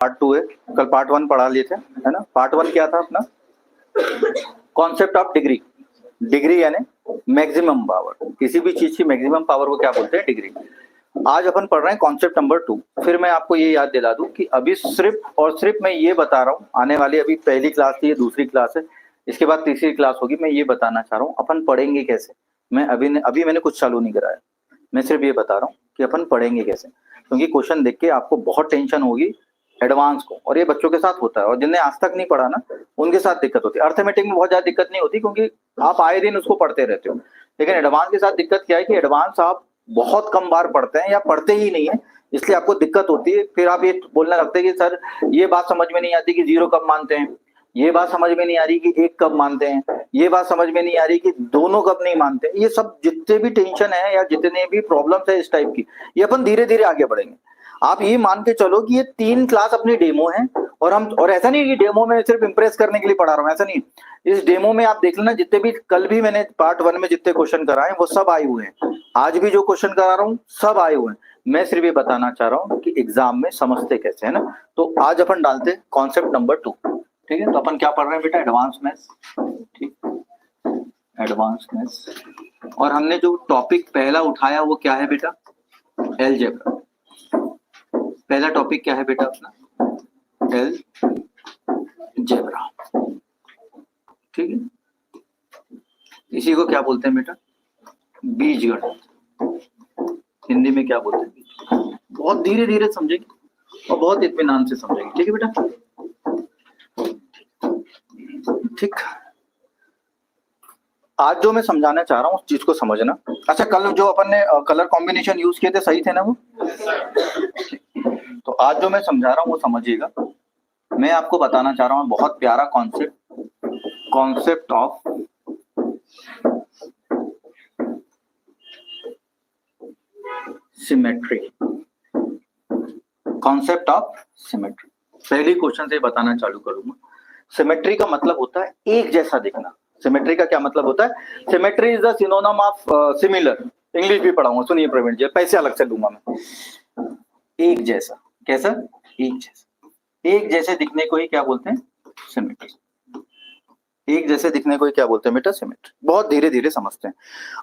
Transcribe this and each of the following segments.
Part 2 है, कल part 1 पढ़ा लिए थे, है ना। पार्ट 1 क्या था अपना, कॉन्सेप्ट ऑफ डिग्री। डिग्री यानी मैक्सिमम पावर, किसी भी चीज की मैक्सिमम पावर को क्या बोलते हैं, डिग्री। आज अपन पढ़ रहे हैं कॉन्सेप्ट नंबर 2। फिर मैं आपको ये याद दिला दूं कि अभी सिर्फ और सिर्फ मैं ये बता रहा हूँ, आने वाली अभी पहली क्लास थी, ये दूसरी क्लास है, इसके बाद तीसरी क्लास होगी। मैं ये बताना चाह रहा हूँ अपन पढ़ेंगे कैसे। मैं अभी मैंने कुछ चालू नहीं कराया, मैं सिर्फ ये बता रहा हूँ कि अपन पढ़ेंगे कैसे, क्योंकि क्वेश्चन देख के आपको बहुत टेंशन होगी एडवांस को, और ये बच्चों के साथ होता है, और जिन्हें आज तक नहीं पढ़ा ना उनके साथ दिक्कत होती है। अर्थमेटिक में बहुत ज्यादा दिक्कत नहीं होती, क्योंकि आप आए दिन उसको पढ़ते रहते हो, लेकिन एडवांस के साथ दिक्कत क्या है कि एडवांस आप बहुत कम बार पढ़ते हैं या पढ़ते ही नहीं है, इसलिए आपको दिक्कत होती है। फिर आप ये बोलने लगते हैं कि सर ये बात समझ में नहीं आती कि 0 कब मानते हैं, ये बात समझ में नहीं आ रही कि 1 कब मानते हैं, ये बात समझ में नहीं आ रही कि दोनों कब नहीं मानते हैं। ये सब जितने भी टेंशन है या जितने भी प्रॉब्लम्स है इस टाइप की, ये अपन धीरे धीरे आगे बढ़ेंगे। आप ये मान के चलो कि ये 3 क्लास अपनी डेमो है, और ऐसा नहीं कि डेमो में सिर्फ इंप्रेस करने के लिए पढ़ा रहा हूँ, ऐसा नहीं। इस डेमो में आप देख लेना, जितने भी कल भी मैंने पार्ट 1 में जितने क्वेश्चन कराए वो सब आए हुए हैं, आज भी जो क्वेश्चन करा रहा हूँ सब आए हुए हैं। मैं सिर्फ ये बताना चाह रहा हूँ कि एग्जाम में समझते कैसे, है ना। तो आज अपन डालते हैं कॉन्सेप्ट नंबर 2, ठीक है। तो अपन क्या पढ़ रहे हैं बेटा, एडवांस मैथ्स, ठीक, एडवांस मैथ्स। और हमने जो टॉपिक पहला उठाया वो क्या है बेटा, अलजेब्रा। पहला टॉपिक क्या है बेटा अपना, अलजेब्रा, ठीक है। इसी को क्या बोलते हैं बेटा, बीजगणित। हिंदी में क्या बोलते हैं, बीजगणित। बहुत धीरे धीरे समझेंगे और बहुत इत्मीनान से समझेंगे, ठीक है बेटा, ठीक। आज जो मैं समझाना चाह रहा हूँ उस चीज को समझना। अच्छा, कल जो अपन ने कलर कॉम्बिनेशन यूज किए थे सही थे ना वो, तो आज जो मैं समझा रहा हूँ वो समझिएगा। मैं आपको बताना चाह रहा हूँ बहुत प्यारा concept, concept of symmetry, concept of symmetry. पहले क्वेश्चन से बताना चालू करूंगा। सिमेट्री का मतलब होता है एक जैसा दिखना। सिमेट्री का क्या मतलब होता है, symmetry is the synonym of similar. English भी पढ़ाऊंगा, सुनिए प्रवीण जी, पैसे अलग से दूंगा मैं। एक जैसा, कैसा, एक जैसा, एक जैसे दिखने को ही क्या बोलते हैं, सिमेट्री। एक जैसे दिखने को ही क्या बोलते हैं बेटा, सिमेट्री। बहुत धीरे धीरे समझते हैं।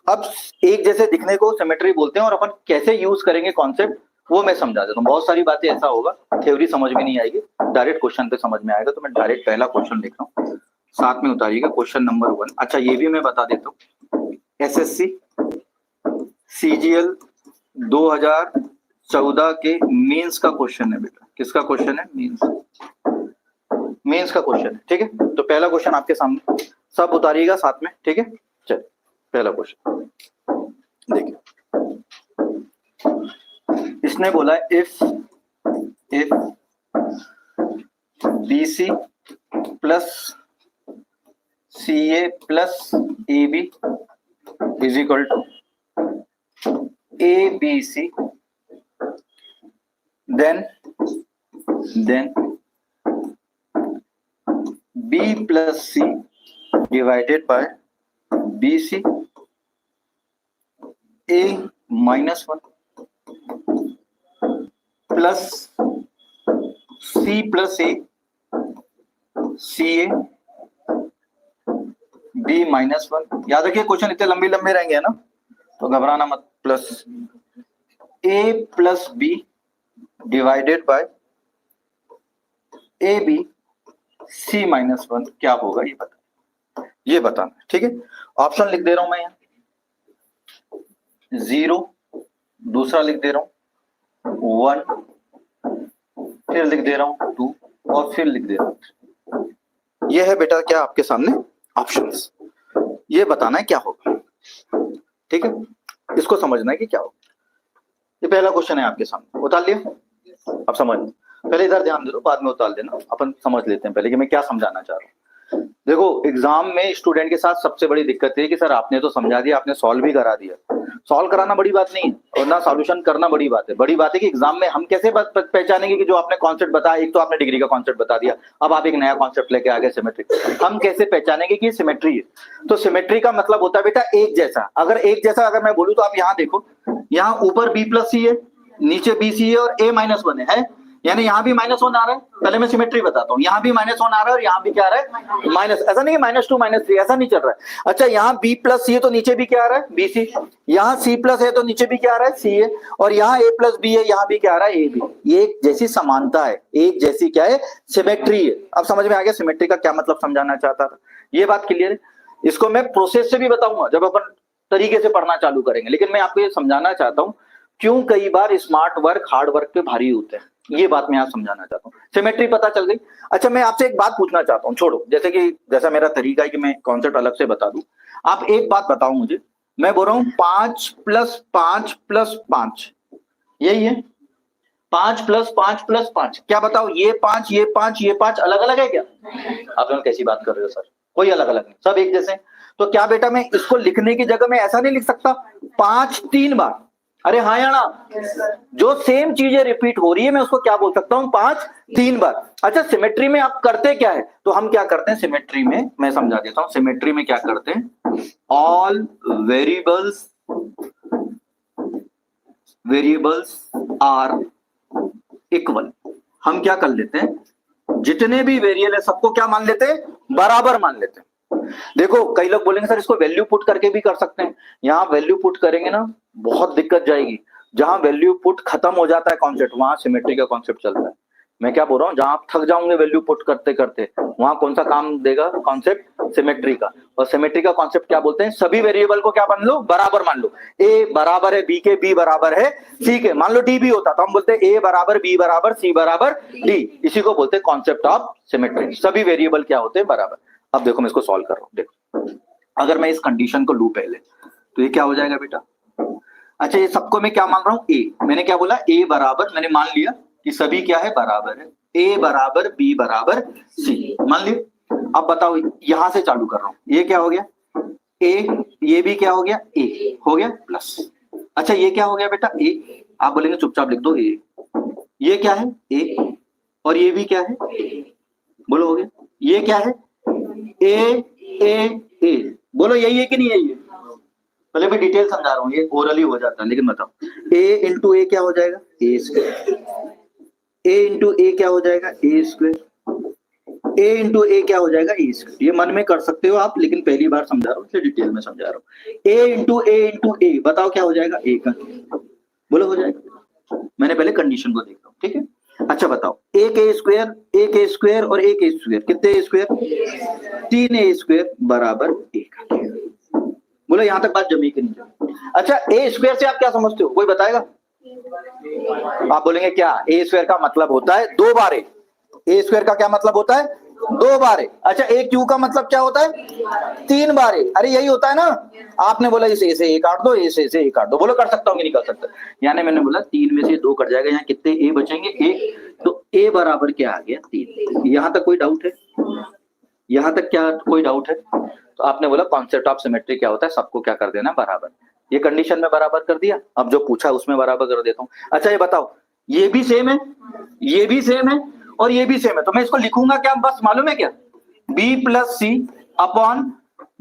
अब एक जैसे दिखने को सिमेट्री बोलते हैं, और अपन कैसे यूज करेंगे कॉन्सेप्ट वो मैं समझा देता हूँ। बहुत सारी बातें ऐसा होगा थ्योरी समझ में नहीं आएगी, डायरेक्ट क्वेश्चन पे समझ में आएगा। तो मैं डायरेक्ट पहला क्वेश्चन लिख रहा हूँ, साथ में उतारिएगा क्वेश्चन नंबर 1। अच्छा, ये भी मैं बता देता हूँ, एसएससी सीजीएल 2014 के मेंस का क्वेश्चन है बेटा। किसका क्वेश्चन है, मेंस का क्वेश्चन है, ठीक है। तो पहला क्वेश्चन आपके सामने, सब उतारिएगा साथ में, ठीक है। चल, पहला क्वेश्चन देखिए, इसने बोला है if BC plus CA plus AB is equal to ABC, then B plus C divided by BC, A minus 1 plus C plus A, CA, B minus 1। याद रखिए क्वेश्चन इतने लंबे लंबे रहेंगे ना, तो घबराना मत। Plus A plus B divided by AB C minus 1 क्या होगा, ये बताना, ठीक है। ऑप्शन लिख दे रहा हूं मैं यहाँ, 0, दूसरा लिख दे रहा हूं 1, फिर लिख दे रहा हूं 2, और फिर लिख दे रहा हूं। ये है बेटा क्या आपके सामने ऑप्शंस, ये बताना है क्या होगा, ठीक है। इसको समझना है कि क्या होगा। ये पहला क्वेश्चन है आपके सामने, उतार लिया। अब समझ, पहले इधर ध्यान दे दो, बाद में उतार देना। अपन समझ लेते हैं पहले कि मैं क्या समझाना चाह रहा हूँ। देखो, एग्जाम में स्टूडेंट के साथ सबसे बड़ी दिक्कत है कि सर आपने तो समझा दिया, आपने सॉल्व भी करा दिया। सॉल्व कराना बड़ी बात नहीं है, और ना सॉल्यूशन करना बड़ी बात है। बड़ी बात है कि एग्जाम में हम कैसे पहचानेंगे कि जो आपने कॉन्सेप्ट बताया, एक तो आपने डिग्री का कॉन्सेप्ट बता दिया, अब आप एक नया कॉन्सेप्ट लेके आ गए सिमेट्री। हम कैसे पहचानेंगे कि सिमेट्री है? तो सिमेट्री का मतलब होता है बेटा एक जैसा। अगर एक जैसा अगर मैं बोलूँ तो आप यहाँ देखो, यहाँ ऊपर B प्लस C है, नीचे BC है और A माइनस 1 है। यानी यहाँ भी -1 आ रहा है। पहले मैं सिमेट्री बताता हूँ, यहाँ भी -1 आ रहा है और यहाँ भी क्या आ रहा है माइनस। ऐसा नहीं -2 -3 ऐसा नहीं चल रहा है। अच्छा यहाँ B प्लस सी है तो नीचे भी क्या आ रहा है BC, यहाँ C प्लस है तो नीचे भी क्या आ रहा है C है, और यहाँ A प्लस B है, यहाँ भी क्या आ रहा है AB। ये एक जैसी समानता है, एक जैसी क्या है सिमेट्री है। अब समझ में आ गया सिमेट्री का क्या मतलब समझाना चाहता था, ये बात क्लियर है। इसको मैं प्रोसेस से भी बताऊंगा जब अपन तरीके से पढ़ना चालू करेंगे, लेकिन मैं आपको ये समझाना चाहता हूँ क्यों कई बार स्मार्ट वर्क हार्ड वर्क पे भारी होते हैं, ये बात मैं आप समझाना चाहता हूँ। सिमेट्री पता चल गई। अच्छा मैं आपसे एक बात पूछना चाहता हूँ, छोड़ो जैसे कि जैसा मेरा तरीका है कि मैं कॉन्सेप्ट अलग से बता दूं, आप एक बात बताओ मुझे, मैं बोल रहा हूँ 5 + 5 + 5 यही है, 5 + 5 + 5 क्या बताओ, ये 5 ये 5 ये 5 अलग अलग है क्या? आप लोग कैसी बात कर रहे हो सर, कोई अलग अलग नहीं, सब एक जैसे। तो क्या बेटा मैं इसको लिखने की जगह में ऐसा नहीं लिख सकता 5 3 बार? अरे हाँ या ना, जो सेम चीजें रिपीट हो रही है मैं उसको क्या बोल सकता हूँ 5 3 बार। अच्छा सिमेट्री में आप करते क्या है, तो हम क्या करते हैं सिमेट्री में, मैं समझा देता हूँ। सिमेट्री में क्या करते हैं, ऑल वेरिएबल्स आर इक्वल। हम क्या कर लेते हैं, जितने भी वेरिएबल है सबको क्या मान लेते हैं, बराबर मान लेते हैं। देखो कई लोग बोलेंगे सर इसको वैल्यू पुट करके भी कर सकते हैं। यहां वैल्यू पुट करेंगे ना बहुत दिक्कत जाएगी। जहां वैल्यू पुट खत्म हो जाता है कॉन्सेप्ट, वहां सिमेट्री का कॉन्सेप्ट चलता है। मैं क्या बोल रहा हूं, जहां आप थक जाओगे वैल्यू पुट करते करते, वहां कौन सा काम देगा कॉन्सेप्ट, सिमेट्री का। और सिमेट्री का कॉन्सेप्ट क्या बोलते हैं, सभी वेरिएबल को क्या मान लो, बराबर मान लो। ए बराबर है बी के, बी बराबर है सी के, मान लो डी भी होता तो हम बोलते हैं ए बराबर बी बराबर सी बराबर डी। इसी को बोलते हैं कॉन्सेप्ट ऑफ सिमेट्री, सभी वेरिएबल क्या होते हैं, बराबर। अब देखो मैं इसको सॉल्व कर रहा हूं, देखो अगर मैं इस कंडीशन को लूं पहले तो ये क्या हो जाएगा बेटा। अच्छा ये सबको मैं क्या मान रहा हूं, ए, मैंने क्या बोला ए बराबर, मैंने मान लिया कि सभी क्या है बराबर है, ए बराबर बी बराबर सी मान लिया। अब बताओ यहां से चालू कर रहा हूं, ये क्या हो गया ए, ये भी क्या हो गया ए हो गया प्लस। अच्छा ये क्या हो गया बेटा ए, आप बोलेंगे चुपचाप लिख दो ए, ये क्या है ए और ये भी क्या है, बोलो हो गया। ये क्या है ए ए ए, बोलो यही है कि नहीं यही है, पहले भी डिटेल समझा रहा हूँ, ये ओरली हो जाता है लेकिन बताओ। a इंटू ए क्या हो जाएगा ए स्क्वायर, a इंटू ए क्या हो जाएगा ए स्क्वायर, a इंटू ए क्या हो जाएगा ए स्क्वायर। ये मन में कर सकते हो आप, लेकिन पहली बार समझा रहा हूँ इसलिए डिटेल में समझा रहा हूँ। a इंटू ए बताओ क्या हो जाएगा ए का, बोलो हो जाएगा। मैंने पहले कंडीशन को देखा, ठीक है। अच्छा बताओ ए के स्क्वायर और ए के स्क्वायर कितने ए स्क्वायर, 3a स्क्वायर बराबर ए का। बोलो यहां तक बात जमी कि नहीं जमी। अच्छा ए स्क्वायर से आप क्या समझते हो, कोई बताएगा? आप बोलेंगे क्या, ए स्क्वायर का मतलब होता है 2 बार ए स्क्वायर का क्या मतलब होता है 2 बार ए। अच्छा ए क्यू का मतलब क्या होता है 3 बार ए, अरे यही होता है ना। आपने बोला इसे से ए काट दो, ए से ए काट दो, बोलो कर सकता हूँ कि नहीं कर सकता। यानी मैंने बोला 3 में से 2 कट जाएगा, यहाँ कितने ए बचेंगे 1, तो ए बराबर क्या आ गया 3। यहां तक कोई डाउट है, यहां तक क्या कोई डाउट है? तो आपने बोला कॉन्सेप्ट ऑफ सिमेट्री क्या होता है, सबको क्या कर देना बराबर। ये कंडीशन में बराबर कर दिया, अब जो पूछा उसमें बराबर कर देता हूँ। अच्छा ये बताओ ये भी सेम है, ये भी सेम है और ये भी सेम है, तो मैं इसको लिखूंगा क्या, बस मालूम है क्या, b plus C upon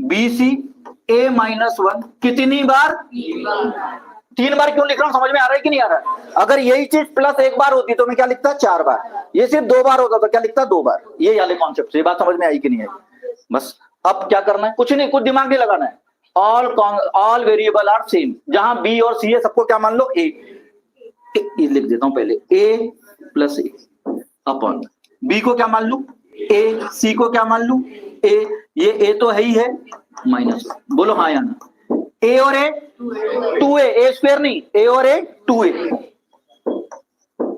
B C a minus 1 कितनी बार 3 बार। क्यों लिख रहा हूं समझ में आ रहा है कि नहीं आ रहा है? अगर यही चीज प्लस 1 बार होती तो मैं क्या लिखता 4 बार, ये सिर्फ 2 बार होता तो क्या लिखता 2 बार। ये वाले कॉन्सेप्ट से ये बात समझ में आई कि नहीं आई? बस अब क्या करना है, कुछ नहीं, कुछ दिमाग नहीं लगाना है। ऑल वेरिएबल आर सेम, जहां बी और सी है सबको क्या मान लो ए, लिख देता हूं पहले a plus A upon B को क्या मान लू ए, सी को क्या मान लू ए, ये ए तो है ही है माइनस, बोलो हाँ या ना। ए और ए 2a, ए स्क्वायर नहीं, ए और ए 2a।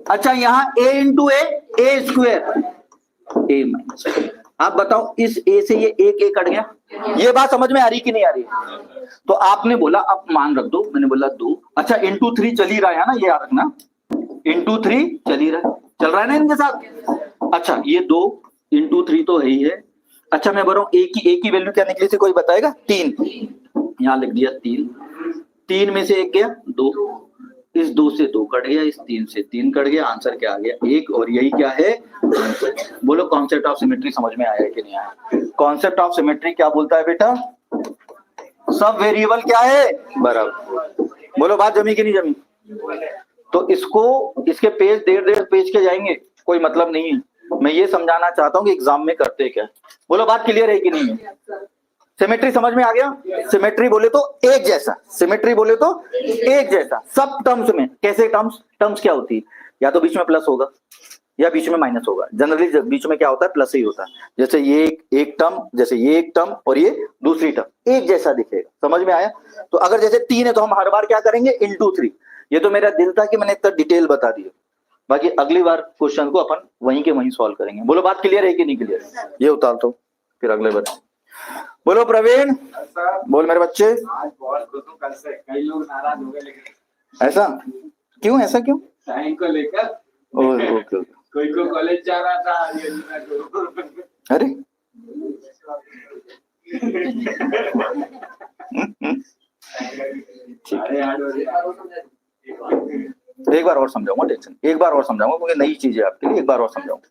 अच्छा यहाँ a into A square A minus. आप बताओ इस a से ये एक a कट गया, ये बात समझ में आ रही कि नहीं आ रही? तो आपने बोला अब मान रख दो, मैंने बोला 2। अच्छा इंटू 3 चल ही रहा है ना, ये याद रखना, इंटू 3 चल रहा है ना इनके साथ। अच्छा ये 2 इंटू 3 तो है ही है। अच्छा मैं बोल रहा हूँ ए की वैल्यू क्या निकली थी, कोई बताएगा? 3, यहाँ लिख दिया 3 में से 1 गया 2, इस 2 से 2 कट गया, इस 3 से 3 कट गया, आंसर क्या आ गया 1, और यही क्या है आंसर। बोलो कॉन्सेप्ट ऑफ सिमेट्री समझ में आया कि नहीं आया? कॉन्सेप्ट ऑफ सिमेट्री क्या बोलता है बेटा, सब वेरिएबल क्या है बराबर। बोलो बात जमी कि नहीं जमी? तो इसको इसके पेज 1.5 पेज के जाएंगे, कोई मतलब नहीं है। मैं ये समझाना चाहता हूँ कि एग्जाम में करते क्या। बोलो बात क्लियर है कि नहीं है? सिमेट्री समझ में आ गया? सिमेट्री बोले तो एक जैसा, सिमेट्री बोले तो एक जैसा सब टर्म्स में। कैसे टर्म्स? टर्म्स क्या होती है? या तो बीच में प्लस होगा या बीच में माइनस होगा। जनरली बीच में क्या होता है? प्लस ही होता है। जैसे ये एक टर्म, जैसे ये एक टर्म और ये दूसरी टर्म, एक जैसा दिखेगा। समझ में आया? तो अगर जैसे 3 है तो हम हर बार क्या करेंगे? इंटू 3। ये तो मेरा दिल था कि मैंने इतना डिटेल बता दिया, बाकी अगली बार क्वेश्चन को अपन वहीं के वहीं सॉल्व करेंगे। बोलो बात क्लियर है कि नहीं क्लियर? ये उतार दो फिर अगले बार। बोलो प्रवीण, बोल मेरे बच्चे। आज बहुत खुश हूं, कल से कई लोग नाराज हो गए, लेकिन ऐसा क्यों? ऐसा क्यों? टाइम को लेकर ओके। कोई को कॉलेज जा रहा था, ये ना करो। अरे अरे यार, एक बार और समझाऊंगा, टेंशन एक बार और समझाऊंगा क्योंकि नई चीज है आपके लिए। एक बार और समझाऊंगा।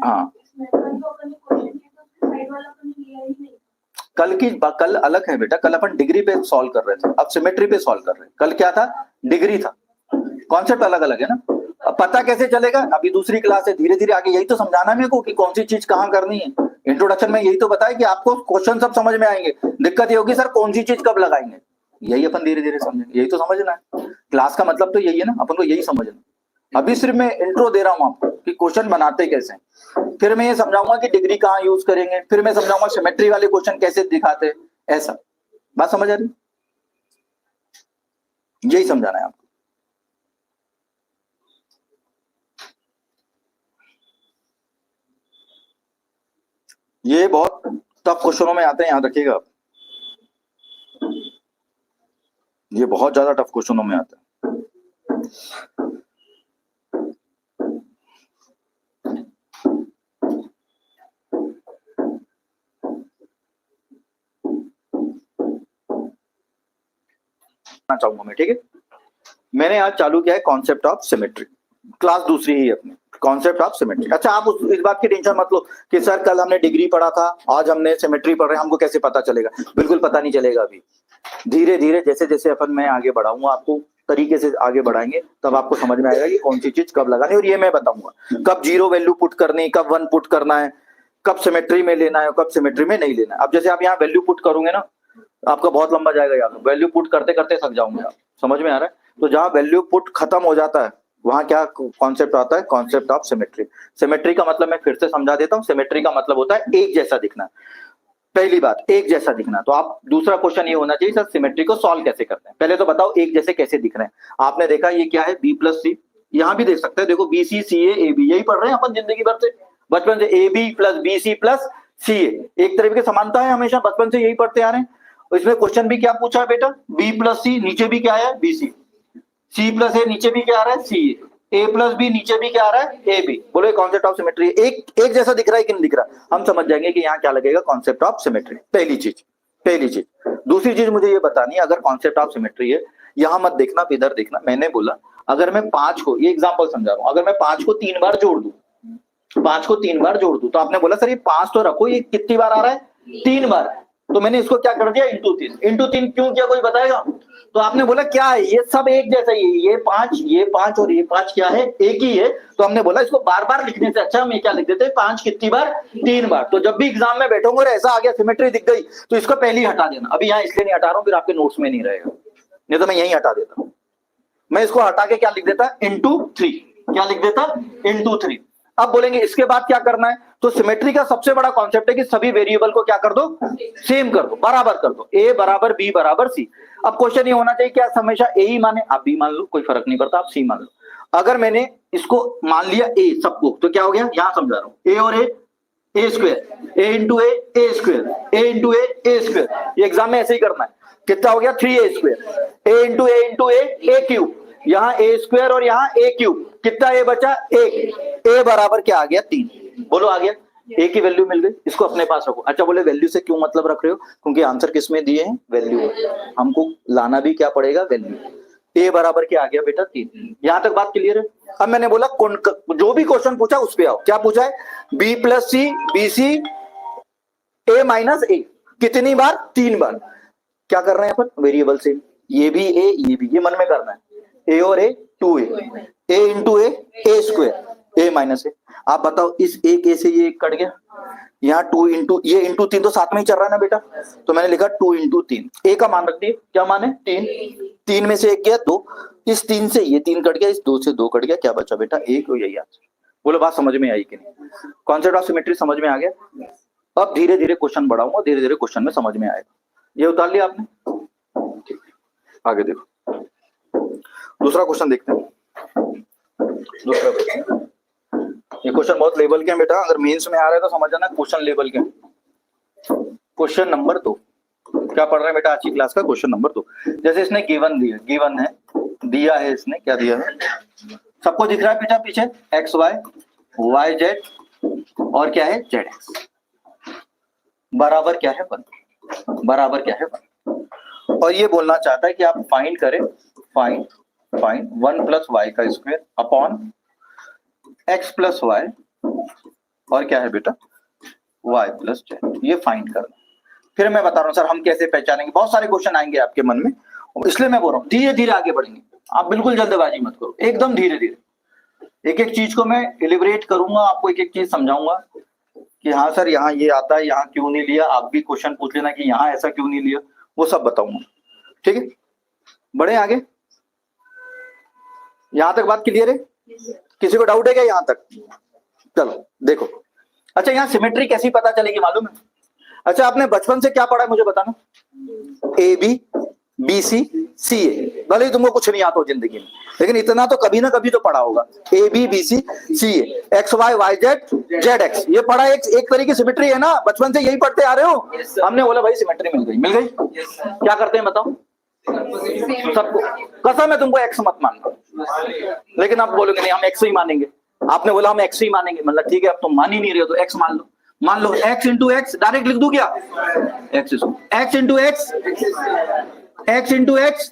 हाँ, कल अलग है बेटा, कल अपन डिग्री पे सॉल्व कर रहे थे, अब सिमेट्री पे सॉल्व कर रहे हैं। कल क्या था? डिग्री था। कॉन्सेप्ट अलग अलग है ना। अब पता कैसे चलेगा? अभी दूसरी क्लास है, धीरे धीरे आगे। यही तो समझाना मेरे को कि कौन सी चीज कहाँ करनी है। इंट्रोडक्शन में यही तो बताया कि आपको क्वेश्चन सब समझ में आएंगे, दिक्कत ये होगी सर कौन सी चीज कब लगाएंगे। यही अपन धीरे धीरे समझेंगे, यही तो समझना है। क्लास का मतलब तो यही है ना, अपन को यही समझना। अभी सिर्फ मैं इंट्रो दे रहा हूँ आपको कि क्वेश्चन बनाते कैसे, फिर मैं ये समझाऊंगा कि डिग्री कहाँ यूज करेंगे, फिर मैं समझाऊंगा सिमेट्री वाले क्वेश्चन कैसे दिखाते। ऐसा बात समझ आ रही? यही समझाना है आपको। ये बहुत टफ क्वेश्चनों में आते हैं, याद रखिएगा आप। ये बहुत ज्यादा टफ क्वेश्चनों में आते हैं। चाहूंगा मैं, ठीक है। मैंने आज चालू किया है कॉन्सेप्ट ऑफ सिमेट्री, क्लास दूसरी ही अपनी, कॉन्सेप्ट ऑफ सिमेट्री। अच्छा, आप इस बात की टेंशन मत लो कि सर कल हमने डिग्री पढ़ा था, आज हमने सिमेट्री पढ़ रहे हैं, हमको कैसे पता चलेगा। बिल्कुल पता नहीं चलेगा। अभी धीरे धीरे जैसे जैसे अपन मैं आगे बढ़ाऊंगा, आपको तरीके से आगे बढ़ाएंगे, तब आपको समझ में आएगा कि कौन सी चीज कब लगानी। और ये मैं बताऊंगा कब 0 वैल्यू पुट करनी, कब 1 पुट करना है, कब सिमेट्री में लेना है, कब सिमेट्री में नहीं लेना है। अब जैसे आप यहाँ वैल्यू पुट करोगे ना, आपका बहुत लंबा जाएगा यार, वैल्यू पुट करते करते थक जाऊंगे आप। समझ में आ रहा है? तो जहां वैल्यू पुट खत्म हो जाता है वहां क्या कॉन्सेप्ट आता है? Concept of symmetry. सिमेट्री का मतलब मैं फिर से समझा देता हूं। सिमेट्री का मतलब होता है एक जैसा दिखना। पहली बात, एक जैसा दिखना। तो आप दूसरा क्वेश्चन ये होना चाहिए सर सिमेट्री को सॉल्व कैसे करते हैं। पहले तो बताओ एक जैसे कैसे दिख रहे हैं। आपने देखा ये क्या है? बी प्लस सी। यहाँ भी देख सकते हैं, देखो B C C A B, यही पढ़ रहे हैं अपन जिंदगी भर से, बचपन से। A B plus B C plus C A, एक तरह की समानता है, हमेशा बचपन से यही पढ़ते आ रहे हैं। इसमें क्वेश्चन भी क्या पूछा है बेटा? बी प्लस सी, नीचे भी क्या है? B C. सी प्लस ए, नीचे भी क्या आ रहा है? सी ए प्लस बी, नीचे भी क्या आ रहा है? A B. बोलो कॉन्सेप्ट ऑफ सिमेट्री एक जैसा दिख रहा है कि नहीं दिख रहा। हम समझ जाएंगे कि यहाँ क्या लगेगा, कॉन्सेप्ट ऑफ सिमेट्री। पहली चीज। दूसरी चीज मुझे ये बतानी है, अगर कॉन्सेप्ट ऑफ सिमेट्री है, यहां मत देखना, इधर देखना। मैंने बोला अगर मैं 5 को, ये एग्जाम्पल समझा रहा हूं, अगर मैं 5 को 3 बार जोड़ दूं, 5 को 3 बार जोड़ दूं, तो आपने बोला सर ये 5 तो रखो, ये कितनी बार आ रहा है? 3 बार। तो मैंने इसको क्या कर दिया? इंटू 3। इंटू 3 क्यों किया, कोई बताएगा? तो आपने बोला क्या है, ये सब एक जैसा ही है, ये 5 और ये 5 क्या है? एक ही है। तो हमने बोला इसको बार बार लिखने से अच्छा हम ये क्या लिख देते हैं? 5 कितनी बार? 3 बार। तो जब भी एग्जाम में बैठोगे और ऐसा आ गया सिमेट्री दिख गई, तो इसको पहले ही हटा देना। अभी यहाँ इसलिए नहीं हटा रहा हूँ, फिर आपके नोट्स में नहीं रहेगा, नहीं तो मैं यही हटा देता हूँ। मैं इसको हटा के क्या लिख देता? इंटू 3। क्या लिख देता? इंटू 3। अब बोलेंगे इसके बाद क्या करना है? तो सिमेट्री का सबसे बड़ा कॉन्सेप्ट है कि सभी वेरिएबल को क्या कर दो? सेम कर दो, बराबर कर दो। ए बराबर बी बराबर सी। अब क्वेश्चन ये होना चाहिए क्या हमेशा ए ही माने? आप बी मान लो, कोई फर्क नहीं पड़ता, आप सी मान लो। अगर मैंने इसको मान लिया ए सबको, तो क्या हो गया? यहां समझा रहा हूं, ए और ए square, A into A square, A into A square. ये एग्जाम में ऐसे ही करना है। कितना हो गया? 3a स्क्वायर, ए इंटू ए क्यूब, यहाँ ए स्क्वायर और यहाँ ए क्यूब। कितना ए बचा? 1। ए बराबर क्या आ गया? 3। बोलो आ गया? ए की वैल्यू मिल गई, इसको अपने पास रखो। अच्छा, बोले वैल्यू से क्यों मतलब रख रहे हो? क्योंकि आंसर किस में दिए हैं? वैल्यू में। हमको लाना भी क्या पड़ेगा? वैल्यू। ए बराबर क्या आ गया बेटा? 3। यहां तक बात क्लियर है? अब मैंने बोला जो भी क्वेश्चन पूछा उस पे आओ। क्या पूछा है? बी प्लस सी, बी सी, ए माइनस ए, कितनी बार? 3 बार। क्या कर रहे हैं अपन? वेरिएबल से, ये भी ए, ये भी, ये मन में करना है। ए और A 2a, a into A square, a minus A. आप बताओ इस एक ए से ये एक कट गया, यहाँ 2 इंटू ये इंटू 3 तो साथ में ही चल रहा है ना बेटा, तो मैंने लिखा 2 इंटू 3, ए का मान रख दिए, क्या मान है 3, 3 में से एक गया 2, इस 3 से ये 3 कट गया, इस 2 से 2 कट गया, क्या बचा बेटा 1, यही आंसर। बोलो बात समझ में आई कि नहीं? कॉन्सेप्ट ऑफ सिमेट्री समझ में आ गया? अब धीरे धीरे क्वेश्चन बढ़ाऊंगा, धीरे धीरे क्वेश्चन में समझ में आएगा। ये उतार लिया आपने, आगे देखो दूसरा क्वेश्चन देखते हैं। दूसरा क्वेश्चन, ये क्वेश्चन बहुत लेवल के हैं बेटा, अगर मेंस में आ रहा है तो समझ जाना क्वेश्चन लेवल के। क्वेश्चन नंबर 2, क्या पढ़ रहे हैं बेटा आज की क्लास का? Question number 2। जैसे इसने गिवन है, दिया है, इसने क्या दिया है, सबको दिख रहा है बेटा पीछे एक्स वाई, वाई जेड और क्या है जेड एक्स, बराबर क्या है 1, बराबर क्या है 1। और ये बोलना चाहता है कि आप फाइंड करें, फाइंड 1 प्लस वाई का square upon X plus Y और क्या है बेटा वाई प्लस जेड, ये फाइंड करना। फिर मैं बता रहा हूँ सर हम कैसे पहचानेंगे, बहुत सारे क्वेश्चन आएंगे आपके मन में, इसलिए मैं बोल रहा हूँ धीरे धीरे आगे बढ़ेंगे, आप बिल्कुल जल्दबाजी मत करो, एकदम धीरे धीरे एक एक चीज को मैं एलिब्रेट करूंगा, आपको एक एक चीज समझाऊंगा कि हाँ सर यहाँ ये आता है, यहाँ क्यों नहीं लिया, आप भी क्वेश्चन पूछ लेना कि यहाँ ऐसा क्यों नहीं लिया, वो सब बताऊंगा, ठीक है? बढ़े आगे, यहां तक बात क्लियर है? किसी को डाउट है क्या यहाँ तक? चलो देखो, अच्छा यहाँ सिमेट्री कैसी पता चलेगी मालूम है? अच्छा आपने बचपन से क्या पढ़ा है मुझे बताना, ए बी बी सी सी ए, भले ही तुमको कुछ नहीं आता हो जिंदगी में, लेकिन इतना तो कभी ना कभी तो पढ़ा होगा, A B B C C A, X Y Y Z Z X, ये पढ़ा एक तरीके सिमेट्री है ना, बचपन से यही पढ़ते आ रहे हो। हमने बोला भाई सिमेट्री मिल गई, क्या करते हैं बताओ? सबको कसम है तुमको एक्स मत मानना, लेकिन आप बोलोगे नहीं हम एक्स ही मानेंगे, आपने बोला हम एक्स ही मानेंगे, मतलब ठीक है अब तुम मान ही नहीं रहे हो तो एक्स मान लो, मान लो एक्स इंटू एक्स, डायरेक्ट लिख दूं क्या? X into x, x into x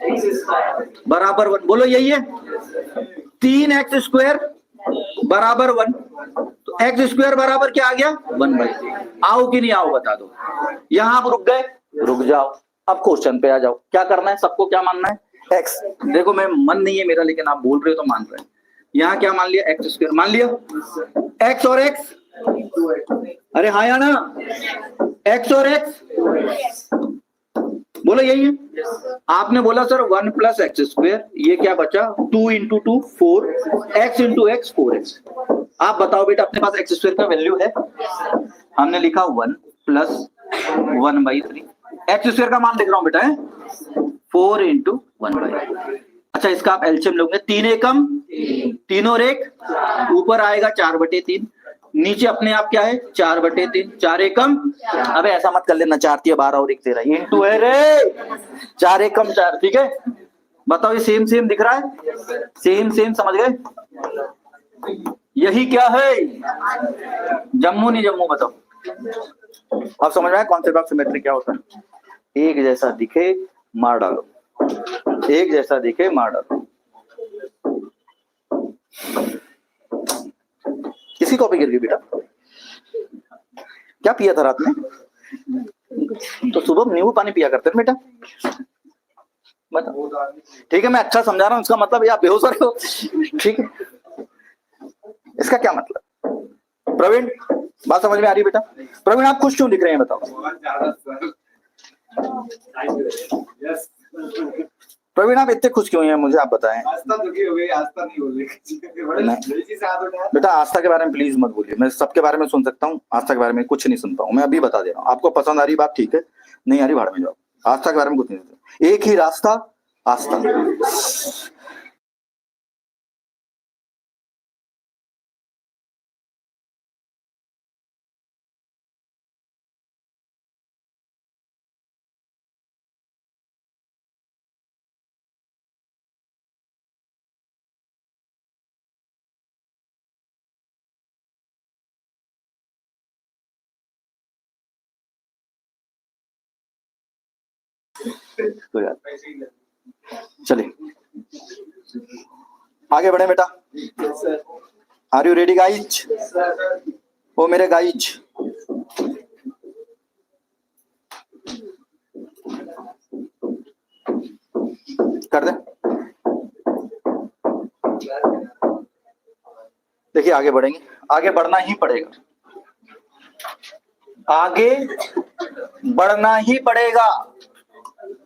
बराबर 1, बोलो यही है, 3x स्क्वायर बराबर 1, तो एक्स स्क्वायर बराबर क्या आ गया 1/3। आओ कि नहीं आओ बता दो, यहां आप रुक गए, रुक जाओ, अब क्वेश्चन पे आ जाओ, क्या करना है, सबको क्या मानना है x, देखो मैं मन नहीं है मेरा, लेकिन आप बोल रहे हो तो मान रहे हैं, यहाँ क्या मान लिया एक्स स्क्वायर मान लिया, x और x, अरे हाँ या ना, x और x बोलो यही है। आपने बोला सर 1 प्लस एक्स स्क्वायर, ये क्या बचा 2 into 2 4, x into x 4x। आप बताओ बेटा अपने पास एक्स स्क्वायर का वैल्यू है, हमने लिखा 1 प्लस 1/3, एक्स स्क्वायर का मान लिख रहा हूं बेटा है 4 इंटू 1/3। अच्छा इसका आप एलसीएम लोगे, 3 एकम 3 और 1 ऊपर आएगा 4/3, नीचे अपने आप क्या है 4/3, 4 एकम, अबे ऐसा मत कर लेना 4 3 12 और 1 13 इंटू है रे, 4 एकम 4, ठीक है? बताओ ये सेम सेम दिख रहा है, सेम सेम समझ गए? यही क्या है जम्मू नहीं जम्मू, बताओ अब समझ में आया कॉन्सेप्ट ऑफ सिमेट्री क्या होता है? एक जैसा दिखे मार डालो, एक जैसा दिखे मार डालो। किसी कॉपी गिर गई बेटा, क्या पिया था रात में? तो सुबह नींबू पानी पिया करते थे बेटा, बताओ ठीक है? मैं अच्छा समझा रहा हूँ, इसका मतलब ये आप बेहोश हो रहे हो, ठीक है? इसका क्या मतलब? प्रवीण बात समझ में आ रही है बेटा? प्रवीण आप खुश क्यों दिख रहे हैं बताओ? प्रवीण आप इतने खुश क्यों हैं मुझे आप बताएं। आस्था दुखी हो गई, आस्था नहीं बोल रही बेटा आस्था के बारे में प्लीज मत बोलिए, मैं सबके बारे में सुन सकता हूँ, आस्था के बारे में कुछ नहीं सुनता हूँ, मैं अभी बता दे रहा हूँ, आपको पसंद आ रही बात ठीक है, नहीं आ रही भाड़ में जाओ, आस्था के बारे में कुछ नहीं सुनता, एक ही रास्ता आस्था। तो यार चलिए आगे बढ़े बेटा, आर यू रेडी गाइज? ओ मेरे गाइज, कर दे देखिए आगे बढ़ेंगे, आगे बढ़ना ही पड़ेगा, आगे बढ़ना ही पड़ेगा।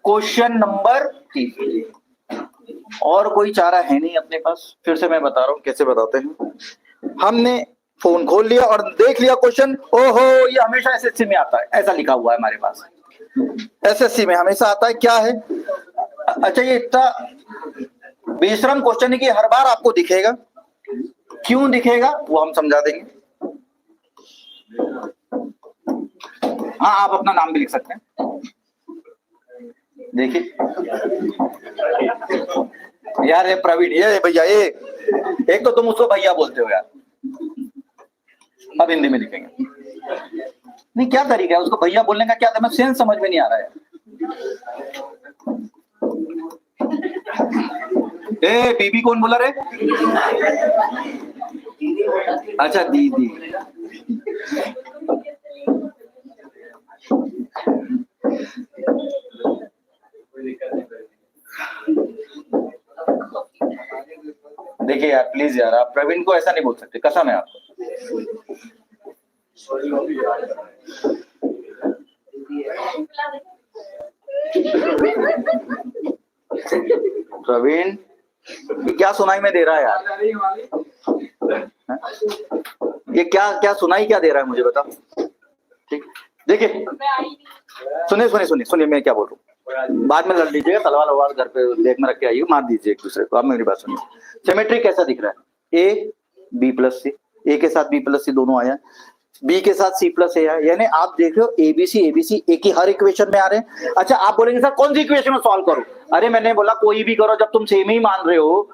क्वेश्चन नंबर 3, और कोई चारा है नहीं अपने पास। फिर से मैं बता रहा हूं कैसे बताते हैं। हमने फोन खोल लिया और देख लिया क्वेश्चन, ओहो ये हमेशा एसएससी में आता है, ऐसा लिखा हुआ है हमारे पास, एसएससी में हमेशा आता है। क्या है? अच्छा, ये इतना बेशरम क्वेश्चन है कि हर बार आपको दिखेगा। क्यों दिखेगा वो हम समझा देंगे। हाँ, आप अपना नाम भी लिख सकते हैं। देखिए यार, ये प्रवीण, ये भैया, ये एक तो तुम उसको भैया बोलते हो यार। अब हिंदी में लिखेंगे। नहीं, क्या तरीका है उसको भैया बोलने का? क्या था, मैं सेंस समझ में नहीं आ रहा है। ए बीबी कौन बोला रे? अच्छा, दीदी। देखिए यार, प्लीज यार, आप प्रवीण को ऐसा नहीं बोल सकते, कसम है आपको। प्रवीण, ये क्या सुनाई में दे रहा है यार? ये क्या क्या सुनाई क्या दे रहा है मुझे बता। ठीक, देखिए सुनिए सुनिए सुनिए सुनिए, मैं क्या बोल रहा हूँ। बाद में लड़ लीजिएगा, तलवार वलवार घर पे देख में रख के आइए, मार दीजिए एक दूसरे को। आप मेरी बात सुनिए। सिमेट्री कैसा दिख रहा है? ए बी प्लस सी, ए के साथ बी प्लस सी दोनों आया, बी के साथ सी प्लस ए आया, यानी आप देख रहे हो एबीसी एक ही हर इक्वेशन में आ रहे हैं। अच्छा, आप बोलेंगे सर कौन सी इक्वेशन में सॉल्व करो? अरे मैंने बोला कोई भी करो, जब तुम सेम ही मान रहे हो,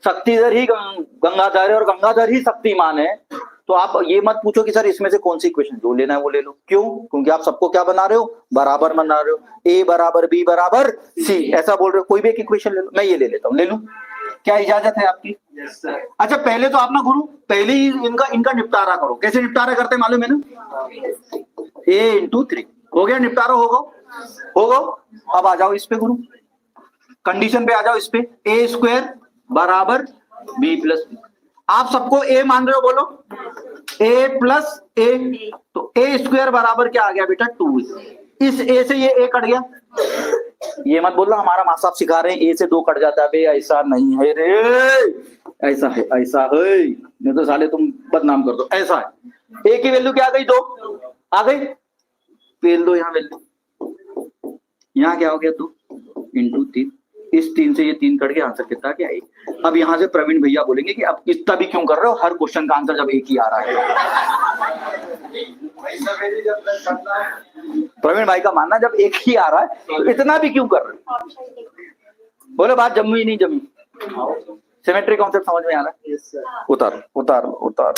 शक्तिधर ही गंगाधर है और गंगाधर ही शक्तिमान है, तो आप ये मत पूछो कि सर इसमें से कौन सी इक्वेशन, जो लेना है वो ले लो। क्यों? क्योंकि आप सबको क्या बना रहे हो? बराबर बना रहे हो। ए बराबर बी बराबर सी, ऐसा बोल रहे हो। कोई भी एक इक्वेशन ले लो, मैं ये ले लेता हूँ, ले लूं? क्या इजाजत है आपकी? Yes sir. अच्छा, पहले तो आप ना गुरु, पहले ही इनका निपटारा करो। कैसे निपटारा करते हैं मालूम है ना? ए इंटू 3 हो गया निपटारा, होगा। अब आ जाओ इस पे गुरु, कंडीशन पे आ जाओ इस पे। ए स्क्वायर बराबर बी प्लस बी, आप सबको ए मान रहे हो, बोलो ए प्लस ए, तो ए स्क्वायर बराबर क्या आ गया बेटा? 2। इस ए से ये ए कट गया। ये मत बोलना हमारा माँ साहब सिखा रहे हैं ए से 2 कट जाता है, बे ऐसा नहीं है रे, ऐसा है, ऐसा है, नहीं तो साले तुम बदनाम कर दो। ऐसा है, ए की वैल्यू क्या आ गई? 2 आ गई। पेल दो यहाँ वैल्यू, यहाँ क्या हो गया? 2 इंटू 3, इस 3 से ये 3 कट गया, आंसर कितना क्या? 1। अब यहाँ से प्रवीण भैया बोलेंगे कि अब इतना भी क्यों कर रहे हो, हर क्वेश्चन का आंसर जब एक ही आ रहा है। प्रवीण भाई का मानना जब एक ही आ रहा है तो इतना भी क्यों कर रहे हो? बोले बात जमी नहीं जमी। सिमेट्री कॉन्सेप्ट समझ में आ रहा है? Yes sir. उतार उतार उतार।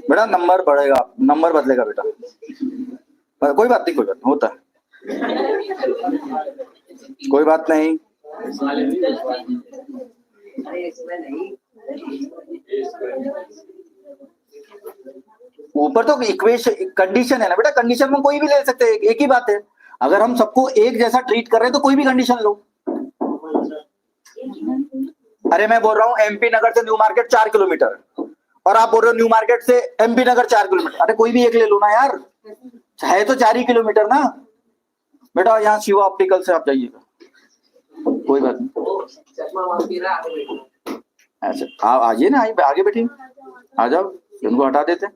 बेटा नंबर बढ़ेगा, नंबर बदलेगा बेटा, कोई बात नहीं, कोई बात नहीं, होता है, कोई बात नहीं। ऊपर तो इक्वेशन कंडीशन है ना बेटा, कंडीशन में कोई भी ले सकते हैं, एक ही बात है। अगर हम सबको एक जैसा ट्रीट कर रहे हैं तो कोई भी कंडीशन लो। अरे मैं बोल रहा हूँ एमपी नगर से न्यू मार्केट 4 किलोमीटर, और आप बोल रहे हो न्यू मार्केट से एमपी नगर 4 किलोमीटर। अरे कोई भी एक ले लो ना यार, है तो 4 ही किलोमीटर ना बेटा। यहाँ शिवा ऑप्टिकल से आप जाइएगा, कोई बात नहीं। अच्छा आप आइए ना, आगे बैठिए, आ जाओ, इनको हटा देते।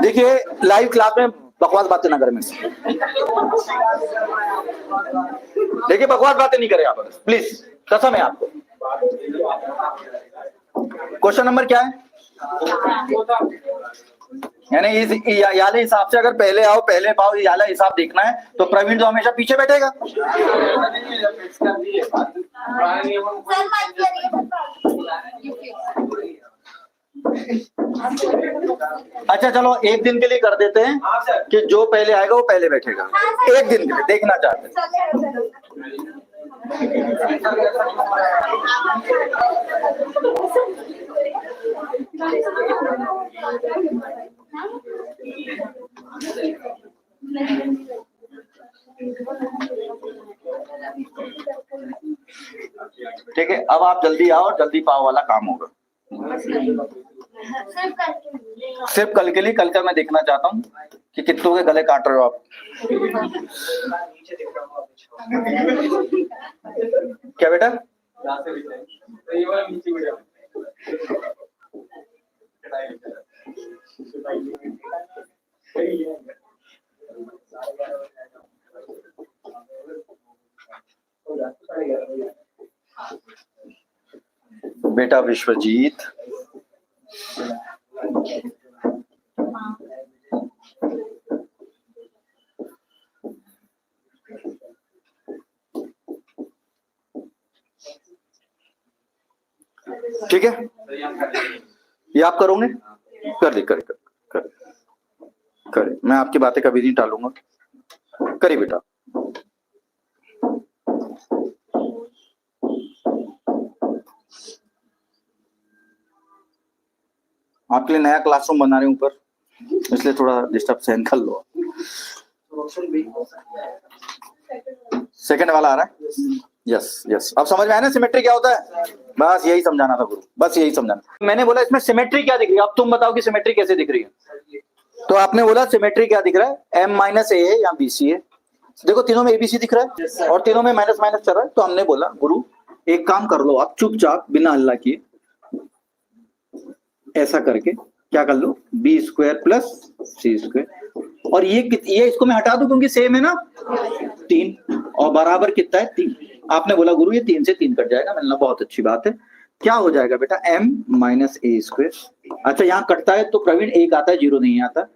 देखिए लाइव क्लास में बकवास बातें ना करें मेरे। देखिए बकवास बातें नहीं करें आप प्लीज, कसम है आपको। क्वेश्चन नंबर क्या है? यानी इस याले हिसाब से अगर पहले आओ पहले पाओ, याला हिसाब देखना है तो प्रवीण तो हमेशा पीछे बैठेगा। अच्छा चलो एक दिन के लिए कर देते हैं कि जो पहले आएगा वो पहले बैठेगा, एक दिन के लिए देखना चाहते हैं। ठीक है, अब आप जल्दी आओ, जल्दी पाओ वाला काम होगा। सिर्फ कल के लिए, कल का मैं देखना चाहता हूँ कि कितनों के गले काट रहे हो आप। क्या बेटा? बेटा विश्वजीत, ठीक है, ये आप करोगे? कर दे, करे करे करे, मैं आपकी बातें कभी नहीं टालूंगा। करिए बेटा। आपके लिए नया क्लासरूम बना रहे हैं ऊपर, इसलिए थोड़ा डिस्टर्ब सहन कर लो। सेकंड वाला आ रहा है। यस यस, अब समझ में आया ना सिमेट्री क्या होता है? बस यही समझाना था गुरु, बस यही समझाना। मैंने बोला इसमें सिमेट्री क्या दिख रही है, अब तुम बताओ कि सिमेट्री कैसे दिख रही है। तो आपने बोला सिमेट्री क्या दिख रहा है, m माइनस ए है या बी सी है। देखो तीनों में एबीसी दिख रहा है और तीनों में माइनस माइनस चल रहा है। तो हमने बोला गुरु एक काम कर लो, आप चुपचाप बिना हल्ला किए ऐसा करके क्या कर लो, B square plus C square, और ये इसको मैं हटा दूं क्योंकि सेम है ना 3, और बराबर कितना है 3। आपने बोला गुरु ये 3 से 3 कट जाएगा। मैंने बोला बहुत अच्छी बात है। क्या हो जाएगा बेटा, m माइनस ए स्क्वायर। अच्छा यहाँ कटता है तो प्रवीण एक आता है, 0 नहीं आता।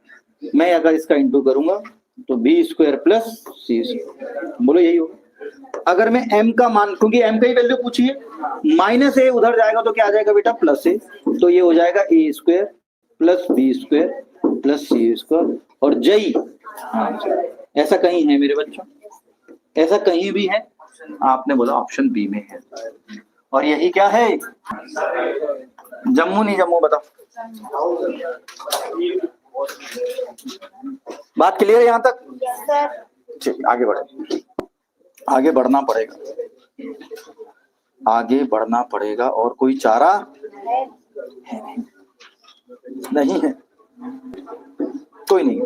मैं अगर इसका इंटू करूंगा तो B square plus C square, बोलो यही होगा। अगर मैं m का मान, क्योंकि m का ही वैल्यू पूछी है, माइनस ए उधर जाएगा तो क्या आ जाएगा बेटा, प्लस ए। तो ये हो जाएगा A square plus B square plus C square, और जई ऐसा कहीं है मेरे बच्चों, ऐसा कहीं भी है? आपने बोला ऑप्शन बी में है, और यही क्या है, जम्मू नहीं जम्मू, बताओ। बात क्लियर है यहाँ तक? ठीक, आगे बढ़े, आगे बढ़ना पड़ेगा, आगे बढ़ना पड़ेगा, और कोई चारा नहीं है, कोई नहीं।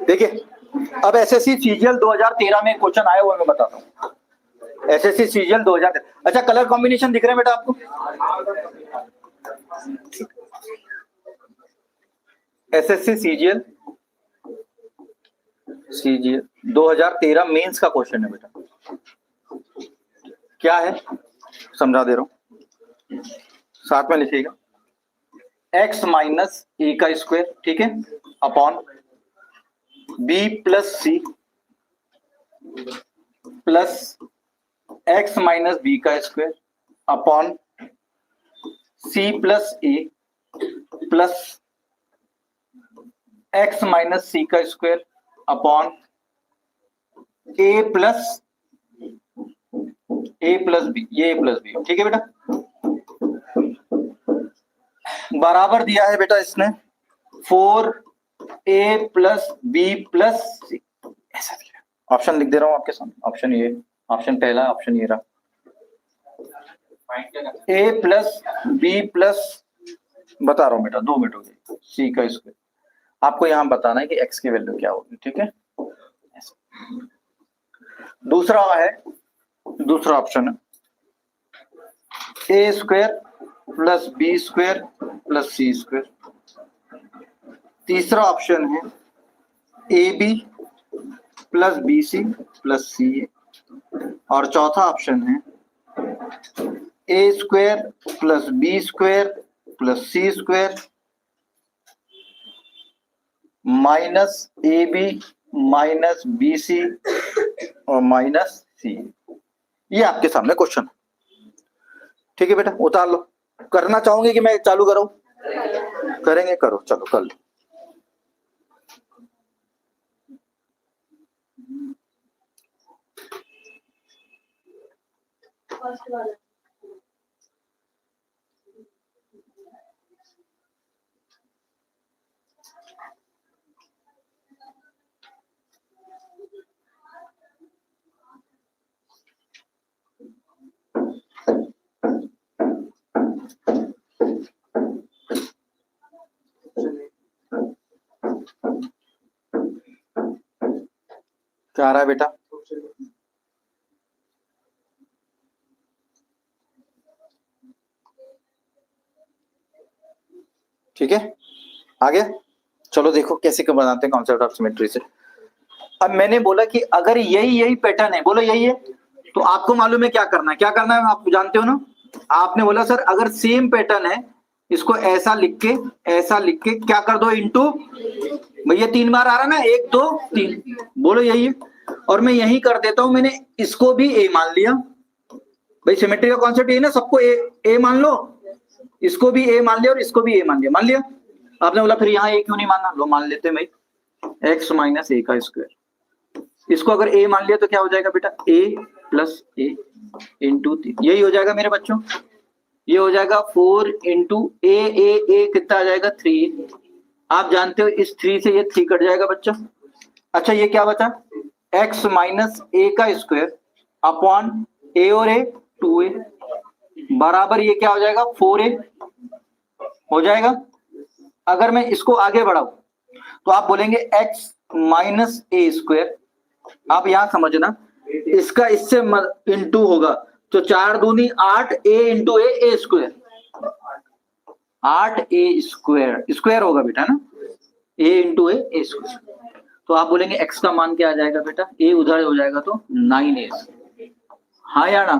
देखिए अब एसएससी सीजीएल 2013 में क्वेश्चन आया हुआ मैं बताता हूँ। SSC CGL 2013। अच्छा कलर कॉम्बिनेशन दिख रहे हैं बेटा आपको? एसएससी सीजीएल 2013 मेंस का क्वेश्चन है बेटा। क्या है समझा दे रहा हूं, साथ में लिखिएगा। x माइनस ए का स्क्वायर, ठीक है, अपॉन b प्लस सी प्लस x माइनस बी का स्क्वायर अपॉन c प्लस ए प्लस x माइनस सी का square upon a plus b, ये a प्लस बी, ठीक है बेटा। बराबर दिया है बेटा इसने 4a प्लस बी प्लस सी, ऐसा दिया। ऑप्शन लिख दे रहा हूं आपके सामने, ऑप्शन ये, ऑप्शन पहला ऑप्शन ये रहा, a प्लस बी प्लस, बता रहा हूं बेटा 2 मिनट हो गए, सी का स्क्वायर। आपको यहां बताना है कि x की वैल्यू क्या होगी, ठीक है। दूसरा है, दूसरा ऑप्शन है a square plus B square plus C square. तीसरा ऑप्शन है A B plus B C plus C A, और चौथा ऑप्शन है A square plus B square plus C square minus A B minus B C और minus सी। ये आपके सामने question. ठीक है बेटा, उतार लो। करना चाहोगे कि मैं चालू कराऊं? करेंगे, करो, चलो कर लो। क्या आ रहा है बेटा? ठीक है, आगे चलो देखो कैसे क्या बनाते हैं कॉन्सेप्ट ऑफ सिमेट्री से। अब मैंने बोला कि अगर यही पैटर्न है, बोलो यही है, तो आपको मालूम है क्या करना है। क्या करना है आप जानते हो ना। आपने बोला सर अगर सेम पैटर्न है, इसको ऐसा लिख के क्या कर दो, इंटू। भैया 3 बार आ रहा ना, 1 2 3, बोलो यही है। और मैं यही कर देता हूं, मैंने इसको भी ए मान लिया। भाई सिमेट्री का कॉन्सेप्ट यही ना, सबको ए मान लो, इसको भी ए मान लिया और इसको भी ए मान लिया। आपने बोला फिर यहाँ ए क्यों नहीं मानना, लो मान लेते हैं भाई, एक्स माइनस ए का स्क्वायर। इसको अगर ए मान लिया तो क्या हो जाएगा बेटा, ए प्लस ए इंटू 3, यही हो जाएगा मेरे बच्चों। ये हो जाएगा 4 इंटू ए कितना आ जाएगा 3। आप जानते हो इस 3 से ये 3 कट जाएगा बच्चों। अच्छा ये क्या बचा, एक्स माइनस ए का स्क्वायर अपॉन ए और ए 2a बराबर ये क्या हो जाएगा 4a हो जाएगा। अगर मैं इसको आगे बढ़ाऊं तो आप बोलेंगे एक्स माइनस ए स्क्वायर। आप यहां समझना, इसका इससे इंटू होगा तो 4 दूनी 8 ए into A square, 8 A square होगा बेटा ना, ए इंटू ए स्क्वायर। तो आप बोलेंगे एक्स का मान क्या आ जाएगा बेटा, ए उधर हो जाएगा तो 9a। हाँ या ना।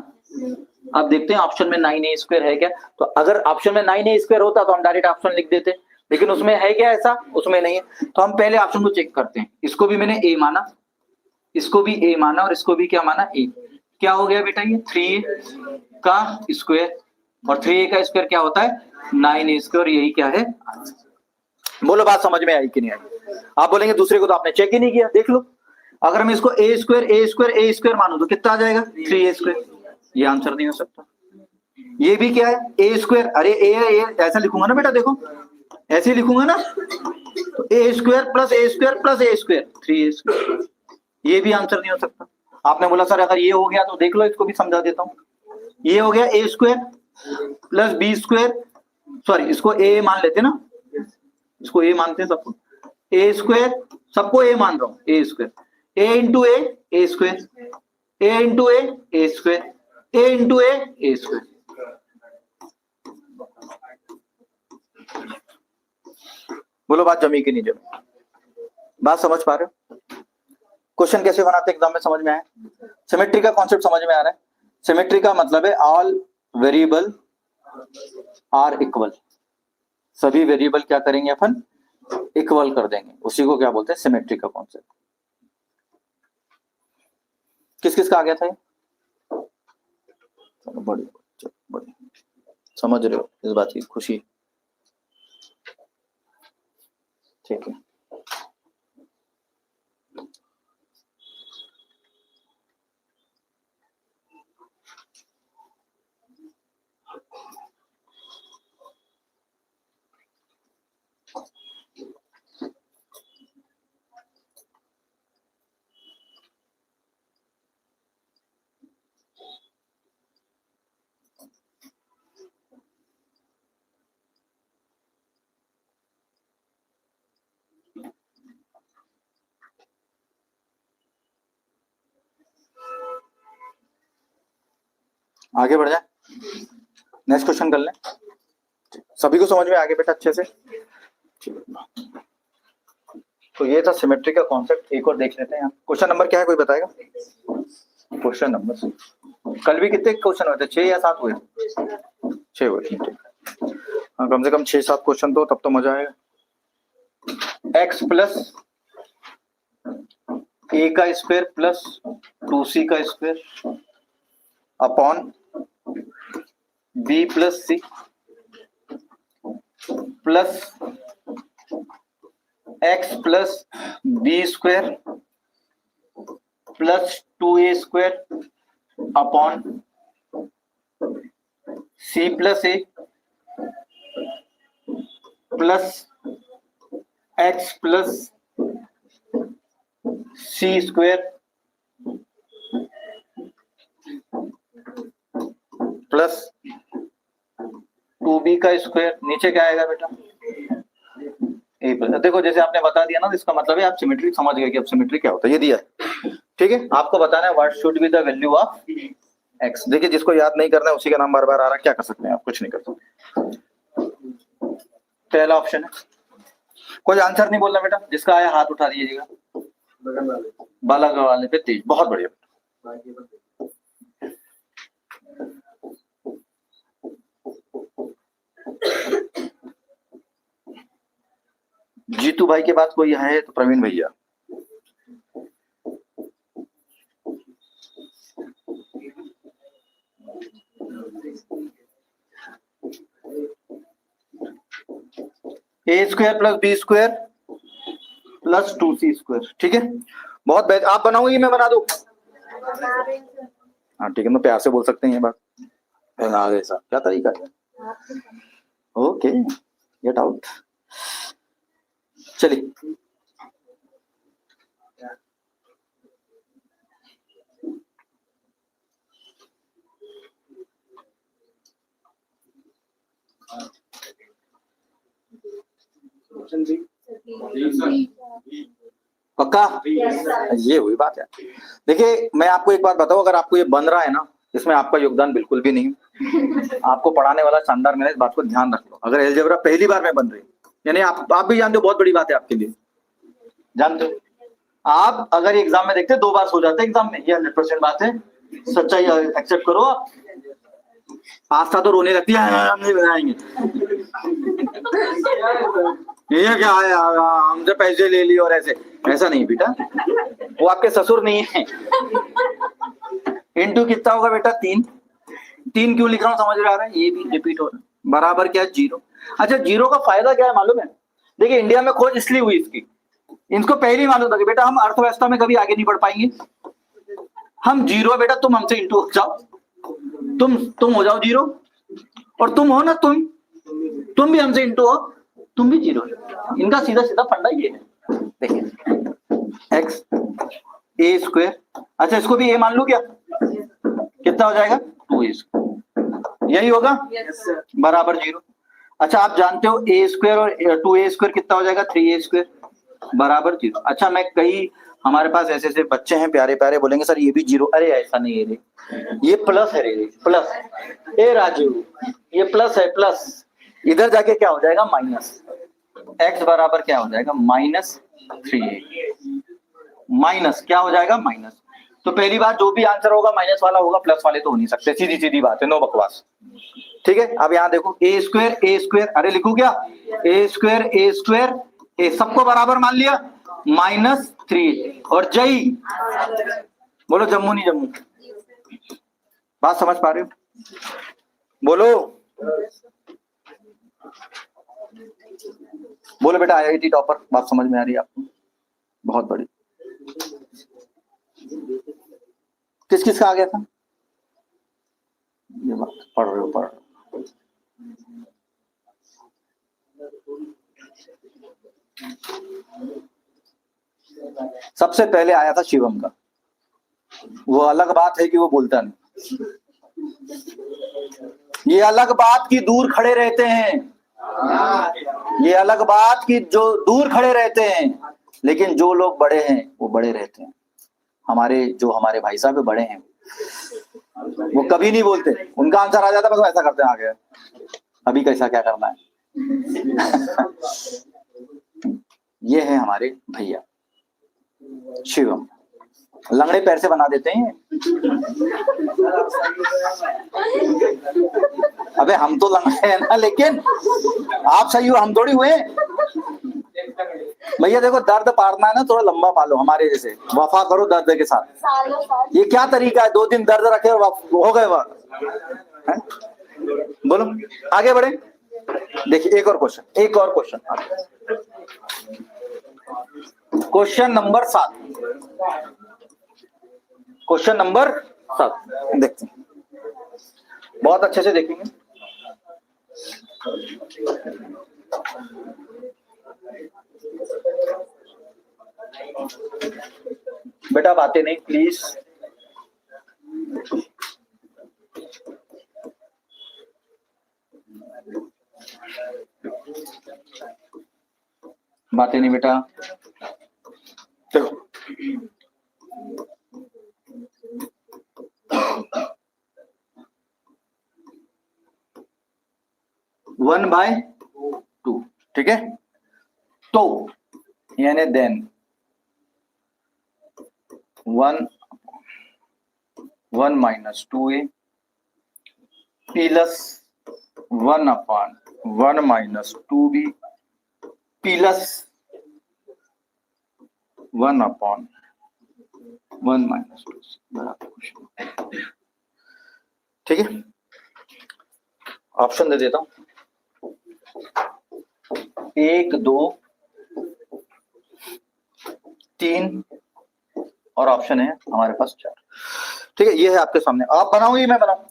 अब देखते हैं ऑप्शन में 9a स्क्वायर है क्या। तो अगर ऑप्शन में 9a स्क्वायर होता तो हम डायरेक्ट ऑप्शन लिख देते, लेकिन उसमें है क्या ऐसा, उसमें नहीं है। तो हम पहले ऑप्शन को चेक करते हैं। इसको भी मैंने ए माना, इसको भी ए माना और इसको भी क्या माना, ए। क्या हो गया बेटा, ये 3a का स्क्वायर और 3a का स्क्वायर क्या होता है 9a स्क्वायर। यही क्या है, बोलो बात समझ में आई कि नहीं आई। आप बोलेंगे दूसरे को तो आपने चेक ही नहीं किया, देख लो। अगर मैं इसको ए स्क्वायर मानू तो कितना आ जाएगा 3a स्क्वायर। ये आंसर नहीं हो सकता। ये भी क्या है ए स्क्वायर, अरे ए ऐसा लिखूंगा ना बेटा, देखो ऐसे ही लिखूंगा ना, तो ए स्क्वायर प्लस ए स्क्वायर 3a स्क्वायर। ये भी आंसर नहीं हो सकता। आपने बोला सर अगर ये हो गया तो देख लो, इसको भी समझा देता हूं। ये हो गया A square plus B square, sorry इसको ए मान लेते ना, इसको ए मानते हैं सबको, ए स्क्वायर सबको ए मान रहा हूं, ए square A into A square, A into A square, A into A square. बोलो बात जमी कि नहीं जमी, बात समझ पा रहे हो? क्वेश्चन कैसे बनाते एग्जाम में समझ में आया? सिमेट्री का कॉन्सेप्ट समझ में आ रहा है? सिमेट्री का मतलब है ऑल वेरिएबल आर इक्वल, सभी वेरिएबल क्या करेंगे अपन, इक्वल कर देंगे। उसी को क्या बोलते हैं सिमेट्री का कॉन्सेप्ट। किस किस का आ गया था ये? चलो बढ़िया, समझ रहे हो इस बात की खुशी, ठीक है। आगे बढ़ जाए, नेक्स्ट क्वेश्चन कर लें। सभी को समझ में आ गया बेटा अच्छे से? तो ये था सिमेट्री का कॉन्सेप्ट। एक और देख लेते हैं। क्वेश्चन नंबर क्या है, कोई बताएगा? क्वेश्चन नंबर, कल भी कितने क्वेश्चन हुए थे, 6 या 7 हुए? 6 हुए। हाँ, कम से कम 6-7 क्वेश्चन तो, तब तो मजा आएगा। एक्स प्लस ए का स्क्वायर प्लस 2c का स्क्वायर अपॉन बी प्लस सी plus X plus B square plus 2a square upon C plus ए plus X plus C square plus 2b का स्क्वायर, नीचे क्या आएगा बेटा ए प्लस। देखो जैसे आपने बता दिया ना, इसका मतलब है आप सिमेट्री समझ गए कि अब सिमेट्री क्या होता है, ये दिया ठीक है। आपको बताना है what should be the value of x. देखिए जिसको याद नहीं करना है उसी का नाम बार बार आ रहा है, क्या कर सकते हैं आप, कुछ नहीं कर सकते। पहला ऑप्शन है, कोई आंसर नहीं बोलना बेटा, जिसका आया हाथ उठा दीजिएगा। बाला वाले पे तेज, बहुत बढ़िया। जीतू भाई के बाद कोई है तो प्रवीण भैया। A square plus B square plus 2c square, ठीक है। बहुत बेहतर, आप बनाओगे मैं बना दूं? हाँ ठीक है, मैं प्यार से बोल सकते हैं ये बात। ऐसा क्या तरीका है? Okay get out. चलिए पक्का, ये हुई बात है। देखिए मैं आपको एक बात बताऊं, अगर आपको ये बन रहा है ना, इसमें आपका योगदान बिल्कुल भी नहीं। आपको पढ़ाने वाला शानदार, मैंने इस बात को ध्यान रख लो। अगर अलजेब्रा पहली बार में बन रही, यानी आप भी जानते हो, बहुत बड़ी बात है आपके लिए, जानते हो आप। अगर एग्जाम में देखते 2 बार सो जाते एग्जाम में, ये 100% बात है, सच्चाई एक्सेप्ट करो आप। आस्था तो रोने लगती है, हम नहीं बनाएंगे, ये क्या है हमसे पैसे ले लिए और ऐसे, ऐसा नहीं बेटा, वो आपके ससुर नहीं है। इंटू कितना होगा बेटा 3 क्यों लिख रहा हूँ समझ में आ रहा है, ये भी रिपीट हो रहा है। बराबर क्या है 0। अच्छा 0 का फायदा क्या है मालूम है? देखिए इंडिया में खोज इसलिए हुई इसकी, इनको पहले ही मालूम था कि बेटा हम अर्थव्यवस्था में कभी आगे नहीं बढ़ पाएंगे। हम 0 बेटा, तुम हमसे इंटू हो जाओ, तुम हो जाओ 0, और तुम हो ना तुम भी हमसे इंटू हो, तुम भी 0। इनका सीधा सीधा फंडा ये है। देखिए एक्स ए स्क्वायर, अच्छा इसको भी ए मान लू क्या, कितना हो जाएगा 2a, यही होगा बराबर 0। अच्छा आप जानते हो ए स्क्वायर और 2a स्क्वायर कितना हो जाएगा 3a स्क्वायर बराबर 0। अच्छा मैं कई हमारे पास ऐसे ऐसे बच्चे हैं प्यारे प्यारे, बोलेंगे सर ये भी 0, अरे ऐसा नहीं है रे, ये प्लस है रे, प्लस। ए राजू ये प्लस है, प्लस इधर जाके क्या हो जाएगा माइनस। x बराबर क्या हो जाएगा -3a, माइनस क्या हो जाएगा माइनस। तो पहली बार जो भी आंसर होगा माइनस वाला होगा, प्लस वाले तो हो नहीं सकते, सीधी सीधी बात है, नो बकवास। ठीक है, अब यहाँ देखो ए स्क्वायर, अरे लिखू क्या ए स्क्वायर ए सबको बराबर मान लिया -3, और जय बोलो जम्मू नहीं जम्मू, बात समझ पा रहे हो? बोलो बेटा IIT टॉपर, बात समझ में आ रही है आपको? बहुत बड़ी। किस किस का आ गया था? ये बात पढ़ रहे हो। सबसे पहले आया था शिवम का, वो अलग बात है कि वो बोलता नहीं, ये अलग बात की दूर खड़े रहते हैं, ये अलग बात की जो दूर खड़े रहते हैं, लेकिन जो लोग बड़े हैं वो बड़े रहते हैं। हमारे भाई साहब बड़े हैं, वो कभी नहीं बोलते, उनका आंसर आ जाता बस ऐसा करते हैं आगे, अभी कैसा क्या करना है। ये है हमारे भैया शिवम, लंगड़े पैर से बना देते हैं। अबे हम तो लंगड़े हैं ना, लेकिन आप सही हो, हम थोड़ी हुए। भैया देखो, दर्द पाड़ना है ना, थोड़ा लंबा पालो, हमारे जैसे वफा करो दर्द के साथ। सालों साल। ये क्या तरीका है, 2 दिन दर्द रखे और हो गए वह हैं? बोलो आगे बढ़े। देखिए एक और क्वेश्चन, एक और question, question number 7, question number 7 देखते हैं, बहुत अच्छे से देखेंगे। बेटा बातें नहीं प्लीज। बातें नहीं बेटा, देखो वन बाय टू, ठीक है। तो यानी then 1 minus 2a plus 1/1 minus 2b plus 1/1 minus 2c, ठीक है। ऑप्शन दे देता हूं, 1 2 3 और ऑप्शन है हमारे पास 4, ठीक है। ये है आपके सामने, आप बनाओ ये मैं बनाऊं,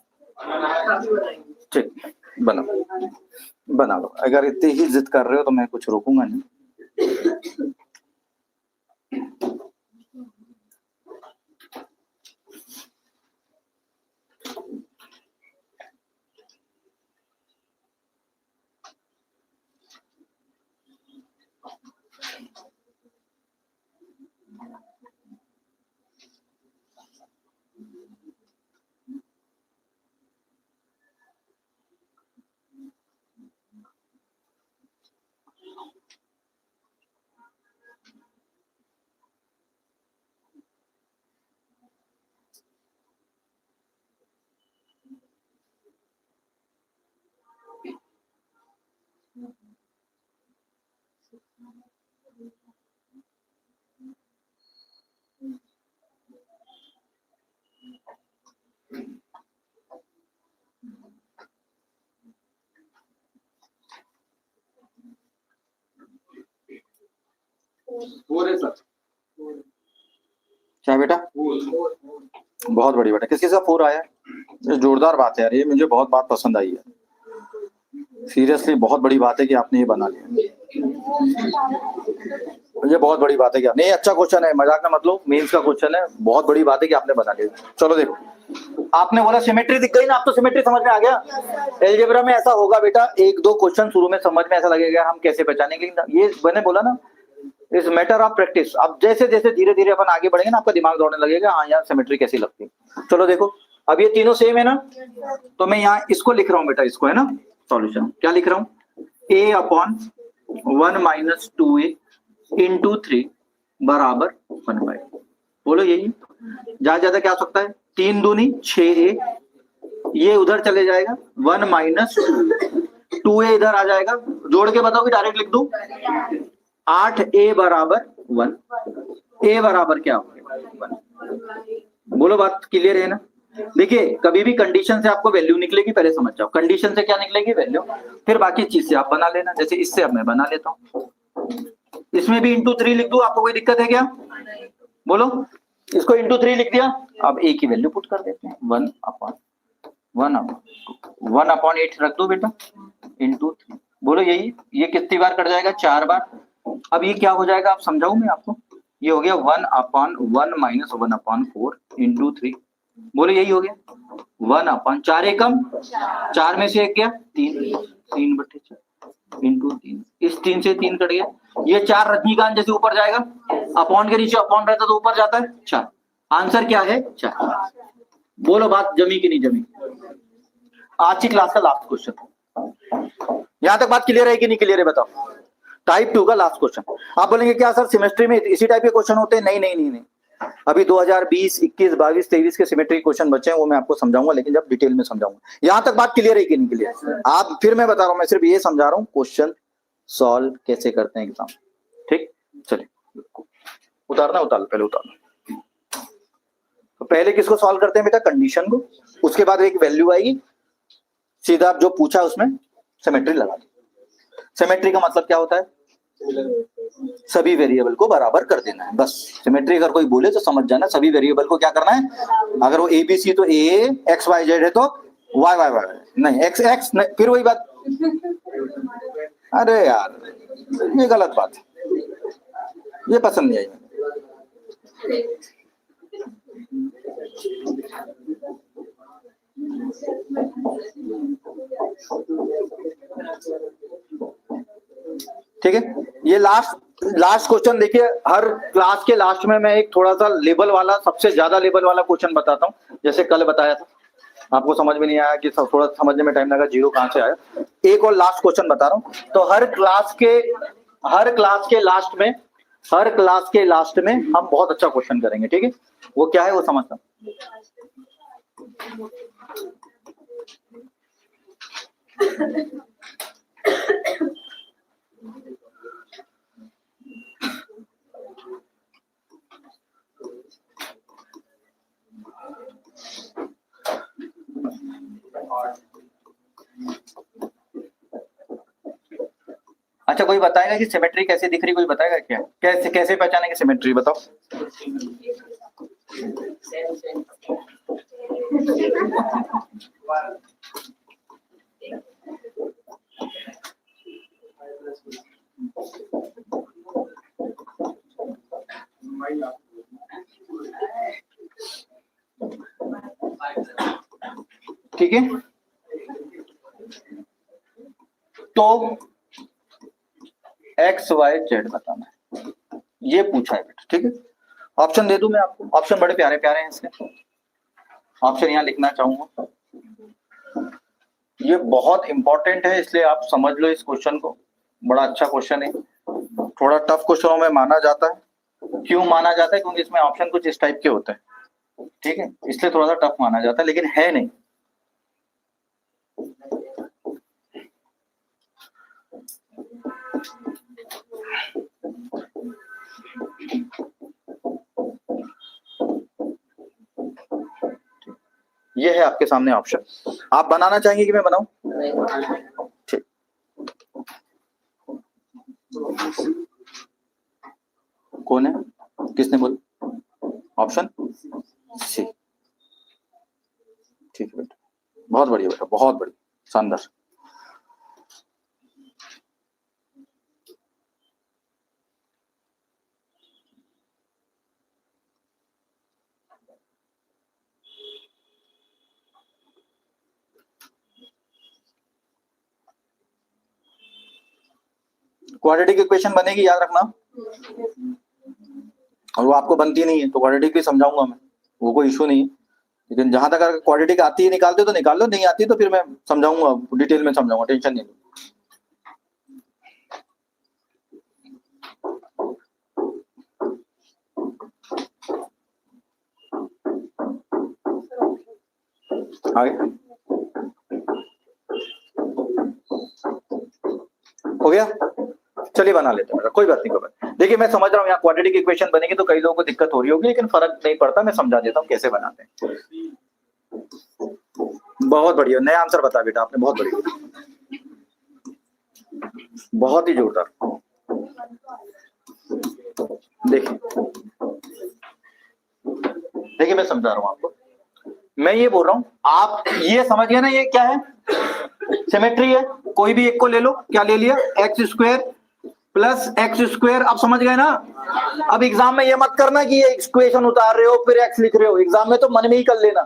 ठीक, बना लो। अगर इतनी ही जिद कर रहे हो तो मैं कुछ रोकूंगा नहीं। क्या बेटा, बहुत बड़ी बेटा, किस किस का 4 आया? ये जोरदार बात है यार, ये मुझे बहुत बात पसंद आई है। सीरियसली बहुत बड़ी बात है कि आपने ये बना लिया, ये बहुत बड़ी बात है कि नहीं, अच्छा क्वेश्चन है, मजाक ना मतलब, मेंस का क्वेश्चन है, बहुत बड़ी बात है कि आपने बना लिया। चलो देखो, आपने बोला सिमेट्री दिख गई ना, आप तो सिमेट्री समझ में आ गया। एलजेब्रा में ऐसा होगा बेटा, 1-2 क्वेश्चन शुरू में समझ में ऐसा लगेगा हम कैसे पहचानेंगे, ये मैंने बोला ना, इस मैटर ऑफ प्रैक्टिस। अब जैसे जैसे धीरे धीरे अपन आगे बढ़ेंगे ना, आपका दिमाग दौड़ने लगेगा, हाँ यार सिमेट्री कैसी लगती है। चलो देखो, अब ये तीनों सेम है ना, तो मैं यहाँ इसको लिख रहा हूँ बेटा, इसको है ना सॉल्यूशन, क्या लिख रहा हूँ, a/1 माइनस 2a इंटू 3 बराबर 1/, बोलो यही, ज्यादा क्या हो सकता है, 3 दूनी 6a, ये उधर चले जाएगा, 1 माइनस 2a इधर आ जाएगा, जोड़ के बताओ कि डायरेक्ट लिख दूं, 8a बराबर 1, a बराबर क्या होगा 1, बोलो बात क्लियर है ना। देखिए कभी भी कंडीशन से आपको वैल्यू निकलेगी, पहले समझ जाओ, कंडीशन से क्या निकलेगी वैल्यू, फिर बाकी चीज से आप बना लेना। जैसे इससे अब मैं बना लेता हूँ, इसमें भी इंटू 3 लिख दूं, आपको कोई दिक्कत है क्या, बोलो, इसको इंटू 3 लिख दिया, अब a की वैल्यू पुट कर देते हैं, 1/8 रख दो बेटा इंटू 3, बोलो यही, ये कितनी बार कट जाएगा, 4 बार। अब ये क्या हो जाएगा, आप समझाऊं मैं आपको, ये हो गया 1/1 माइनस 1/4 इंटू 3, बोलो यही हो गया 1/4 एकम, 4 में से 1 गया 3/4 इंटू 3, इस 3 से 3 कट गया, ये 4 रजनीकांत जैसे ऊपर जाएगा, अपॉन के नीचे अपॉन रहता तो ऊपर जाता है 4, आंसर क्या है 4। बोलो बात जमी कि नहीं जमी। आज की क्लास का लास्ट क्वेश्चन, यहां तक बात क्लियर है कि नहीं क्लियर है बताओ। टाइप 2 का लास्ट क्वेश्चन। आप बोलेंगे क्या सर सिमेट्री में इसी टाइप के क्वेश्चन होते हैं, नहीं नहीं नहीं नहीं, अभी 2020, 21, 22, 23 के सिमेट्री क्वेश्चन बचे हैं, वो मैं आपको समझाऊंगा, लेकिन जब डिटेल में समझाऊंगा। यहां तक बात क्लियर है कि नहीं क्लियर, आप फिर मैं बता रहा हूं, मैं सिर्फ ये समझा रहा हूं क्वेश्चन सॉल्व कैसे करते हैं एग्जाम, ठीक। चलिए उतारना, उतार पहले उतारना। तो पहले किसको सॉल्व करते हैं बेटा? कंडीशन को। उसके बाद एक वैल्यू आएगी, सीधा आप जो पूछा उसमें सिमेट्री लगा दो। सिमेट्री का मतलब क्या होता है? सभी वेरिएबल को बराबर कर देना है, बस। सिमेट्री अगर कोई बोले तो समझ जाना, सभी वेरिएबल को क्या करना है। अगर वो ABC तो A, XYZ है तो YYY, नहीं XX नहीं, फिर वही बात। अरे यार ये गलत बात है, ये पसंद नहीं आई मुझे। ठीक है, ये लास्ट क्वेश्चन देखिए। हर क्लास के लास्ट में मैं एक थोड़ा सा लेवल वाला, सबसे ज्यादा लेवल वाला क्वेश्चन बताता हूँ। जैसे कल बताया था, आपको समझ में नहीं आया कि थोड़ा समझने में टाइम लगा, जीरो कहां से आया। एक और लास्ट क्वेश्चन बता रहा हूँ। तो हर क्लास के लास्ट में हम बहुत अच्छा क्वेश्चन करेंगे, ठीक है। वो क्या है वो समझता। अच्छा, कोई बताएगा कि सिमेट्री कैसे दिख रही? कोई बताएगा क्या? कैसे पहचानेंगे सिमेट्री, बताओ। ठीक है, तो XYZ बताना है, ये पूछा है बेटा, ठीक है। ऑप्शन दे दूं मैं आपको? ऑप्शन बड़े प्यारे प्यारे हैं इसके। ऑप्शन यहाँ लिखना चाहूंगा, ये बहुत इंपॉर्टेंट है, इसलिए आप समझ लो इस क्वेश्चन को। बड़ा अच्छा क्वेश्चन है, थोड़ा टफ क्वेश्चनों में माना जाता है। क्यों माना जाता है? क्योंकि इसमें ऑप्शन कुछ इस टाइप के होते हैं, ठीक है, इसलिए थोड़ा सा टफ माना जाता है, लेकिन है नहीं। ये है आपके सामने ऑप्शन। आप बनाना चाहेंगे कि मैं बनाऊं? ठीक। कौन है, किसने बोला? Option c. ठीक है बेटा, बहुत बढ़िया बेटा, बहुत बढ़िया, शानदार। क्वाड्रेटिक इक्वेशन बनेगी, याद रखना। और वो आपको बनती नहीं है तो क्वाड्रेटिक भी समझाऊंगा मैं, वो कोई इशू नहीं है। लेकिन जहां तक अगर क्वाड्रेटिक आती है निकालते तो निकाल लो, नहीं आती तो फिर मैं समझाऊंगा, डिटेल में समझाऊंगा, टेंशन नहीं लो। आगे हो गया, चलिए बना लेते हैं, कोई बात नहीं, कोई बात। देखिए मैं समझ रहा हूँ यहाँ क्वाड्रेटिक इक्वेशन बनेगी तो कई लोगों को दिक्कत हो रही होगी, लेकिन फर्क नहीं पड़ता, मैं समझा देता हूँ कैसे बनाते हैं। बहुत बढ़िया, नया आंसर बता बेटा आपने, बहुत बढ़िया, बहुत ही जोरदार। देखिए मैं समझा रहा हूँ आपको, मैं ये बोल रहा हूँ, आप ये समझ गए ना ये क्या है? सिमेट्री है। कोई भी एक को ले लो, क्या ले लिया? x² plus x²। आप समझ गए ना? अब एग्जाम में ये मत करना कि ये इक्वेशन उतार रहे हो फिर x लिख रहे हो, एग्जाम में तो मन में ही कर लेना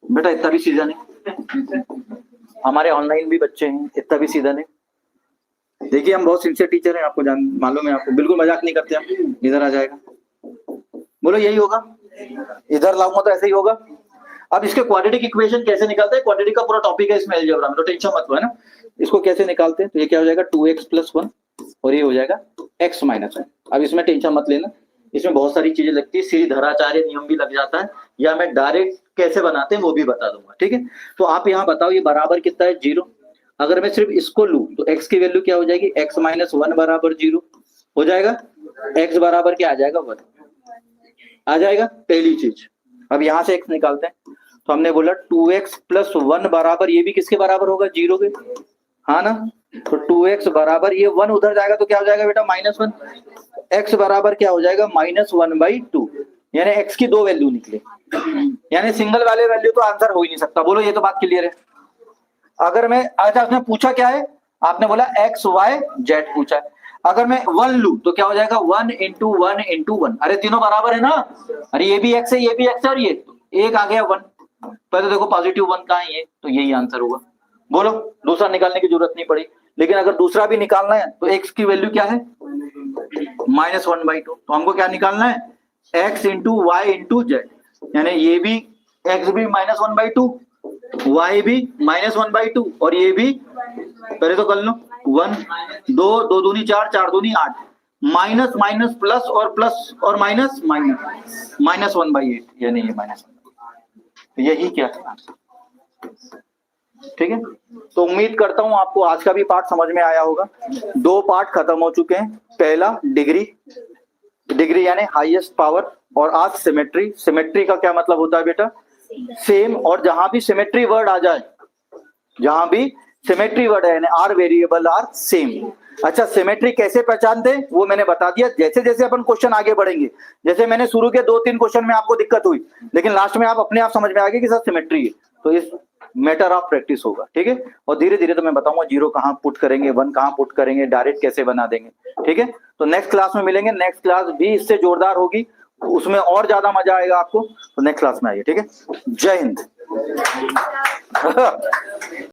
बेटा, इतना भी सीधा नहीं। हमारे ऑनलाइन भी बच्चे हैं, इतना भी सीधा नहीं। देखिए हम बहुत सिंसियर टीचर हैं, आपको मालूम है, आपको बिल्कुल मजाक नहीं करते हम। इधर आ जाएगा, बोलो यही होगा, इधर लाऊंगा तो ऐसे ही होगा। अब इसके क्वाड्रेटिक इक्वेशन कैसे निकालते हैं? क्वाड्रेटिक का पूरा टॉपिक है इसमें अलजेब्रा में, तो टेंशन मत लो, है ना। इसको कैसे निकालते हैं? तो ये क्या हो जाएगा? 2x + 1 और ये हो जाएगा x - 1। अब इसमें टेंशन मत लेना, इसमें बहुत सारी चीजें लगती है, श्रीधराचार्य नियम भी लग जाता है, या मैं डायरेक्ट कैसे बनाते हैं वो भी बता दूंगा, ठीक है। तो आप यहाँ बताओ ये बराबर कितना है? 0। अगर मैं सिर्फ इसको लूं तो x की वैल्यू क्या हो जाएगी? x - 1 = 0। हो जाएगा, x बराबर क्या आ जाएगा 1 आ जाएगा, पहली चीज। अब यहां से x निकालते हैं, तो हमने बोला 2x प्लस 1 बराबर, ये भी किसके बराबर होगा, 0 के, हाँ ना। तो 2x बराबर, ये 1 उधर जाएगा तो क्या हो जाएगा बेटा, -1। x बराबर क्या हो जाएगा, -1/2, यानी x की 2 वैल्यू निकले, यानी सिंगल वाले वैल्यू तो आंसर हो ही नहीं सकता। बोलो ये तो बात क्लियर है। अगर मैं, अच्छा आपने पूछा क्या है, आपने बोला x y z पूछा है। अगर मैं 1 लूं तो क्या हो जाएगा, 1 × 1 × 1, अरे तीनों बराबर है ना, अरे ये भी x है, ये भी x है, और ये एक आ गया 1। पहले देखो पॉजिटिव 1 कहाँ है, ये तो यही आंसर होगा। बोलो, दूसरा निकालने की जरूरत नहीं पड़ी। लेकिन अगर दूसरा भी निकालना है तो x की वैल्यू क्या है, -1/2, तो हमको क्या निकालना है, x × y × z, यानी ये भी x भी -1/2, y भी -1/2, और ये भी, पहले तो कर लो, 1 2 2 दूनी 4 4 दूनी 8, माइनस माइनस प्लस और प्लस और माइनस माइनस, -1/8, यानी ये -1, तो यही क्या है, ठीक है। तो उम्मीद करता हूं आपको आज का भी पार्ट समझ में आया होगा। 2 पार्ट खत्म हो चुके हैं, पहला डिग्री, डिग्री यानी हाईएस्ट पावर, और आज सिमेट्री। सिमेट्री का क्या मतलब होता है बेटा, सेम, और जहां भी सिमेट्री वर्ड आ जाए, जहां भी सिमेट्री वर्ड है यानी आर वेरिएबल आर सेम। अच्छा, सिमेट्री कैसे पहचानते हैं वो मैंने बता दिया। जैसे जैसे अपन क्वेश्चन आगे बढ़ेंगे, जैसे मैंने शुरू के 2-3 क्वेश्चन में आपको दिक्कत हुई, लेकिन लास्ट में आप अपने आप समझ में आ गए कि सर सिमेट्री है, तो इस मैटर ऑफ प्रैक्टिस होगा, ठीक है। और धीरे धीरे तो मैं बताऊंगा 0 कहाँ पुट करेंगे, 1 कहाँ पुट करेंगे, डायरेक्ट कैसे बना देंगे, ठीक है। तो नेक्स्ट क्लास में मिलेंगे, नेक्स्ट क्लास भी इससे जोरदार होगी, उसमें और ज्यादा मजा आएगा आपको। तो नेक्स्ट क्लास में आइए, ठीक है। जय हिंद।